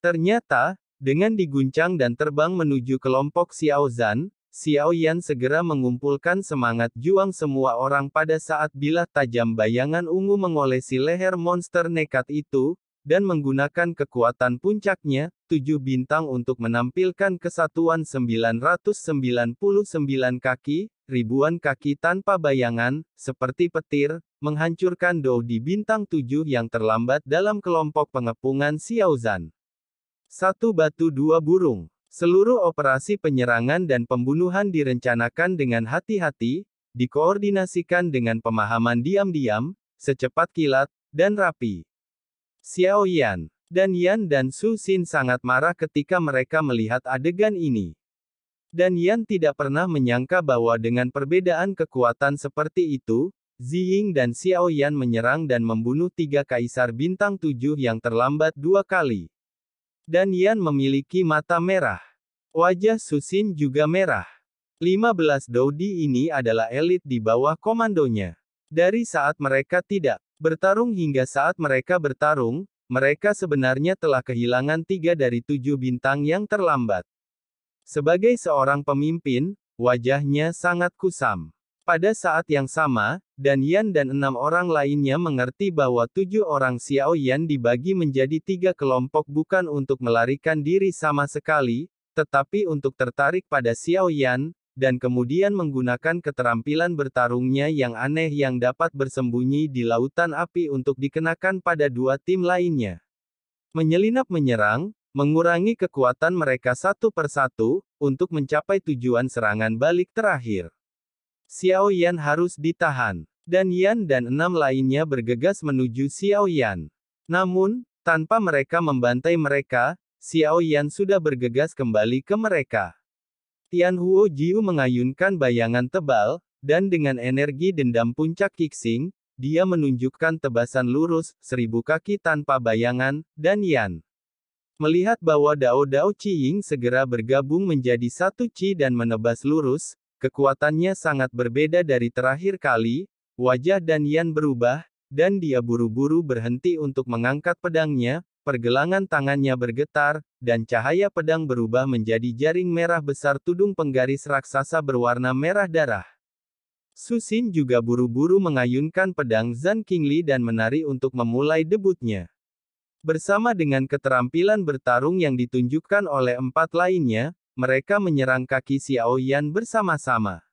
Ternyata, dengan diguncang dan terbang menuju kelompok Xiao Zhan, Xiao Yan segera mengumpulkan semangat juang semua orang pada saat bilah tajam bayangan ungu mengolesi leher monster nekat itu, dan menggunakan kekuatan puncaknya, 7 bintang untuk menampilkan kesatuan 999 kaki, ribuan kaki tanpa bayangan, seperti petir, menghancurkan Dou di bintang 7 yang terlambat dalam kelompok pengepungan Xiao Zhan. Satu batu dua burung. Seluruh operasi penyerangan dan pembunuhan direncanakan dengan hati-hati, dikoordinasikan dengan pemahaman diam-diam, secepat kilat, dan rapi. Xiao Yan, Dan Yan dan Su Xin sangat marah ketika mereka melihat adegan ini. Dan Yan tidak pernah menyangka bahwa dengan perbedaan kekuatan seperti itu, Ziying dan Xiao Yan menyerang dan membunuh 3 kaisar bintang 7 yang terlambat 2 kali. Dan Yan memiliki mata merah. Wajah Su Xin juga merah. 15 Doudi ini adalah elit di bawah komandonya. Dari saat mereka tidak bertarung hingga saat mereka bertarung, mereka sebenarnya telah kehilangan 3 dari 7 bintang yang terlambat. Sebagai seorang pemimpin, wajahnya sangat kusam. Pada saat yang sama, Dan Yan dan 6 orang lainnya mengerti bahwa 7 orang Xiao Yan dibagi menjadi 3 kelompok bukan untuk melarikan diri sama sekali, tetapi untuk tertarik pada Xiao Yan, dan kemudian menggunakan keterampilan bertarungnya yang aneh yang dapat bersembunyi di lautan api untuk dikenakan pada 2 tim lainnya. Menyelinap menyerang, mengurangi kekuatan mereka satu persatu, untuk mencapai tujuan serangan balik terakhir. Xiao Yan harus ditahan. Dan Yan dan 6 lainnya bergegas menuju Xiao Yan. Namun, tanpa mereka membantai mereka, Xiao Yan sudah bergegas kembali ke mereka. Tian Huo Jiu mengayunkan bayangan tebal, dan dengan energi dendam puncak Qixing, dia menunjukkan tebasan lurus, 1000 kaki tanpa bayangan, dan Yan melihat bahwa Dao Dao Qiying segera bergabung menjadi satu Qi dan menebas lurus, kekuatannya sangat berbeda dari terakhir kali. Wajah Dan Yan berubah, dan dia buru-buru berhenti untuk mengangkat pedangnya, pergelangan tangannya bergetar, dan cahaya pedang berubah menjadi jaring merah besar tudung penggaris raksasa berwarna merah darah. Su Xin juga buru-buru mengayunkan pedang Zhan Qingli dan menari untuk memulai debutnya. Bersama dengan keterampilan bertarung yang ditunjukkan oleh 4 lainnya, mereka menyerang kaki Xiao Yan bersama-sama.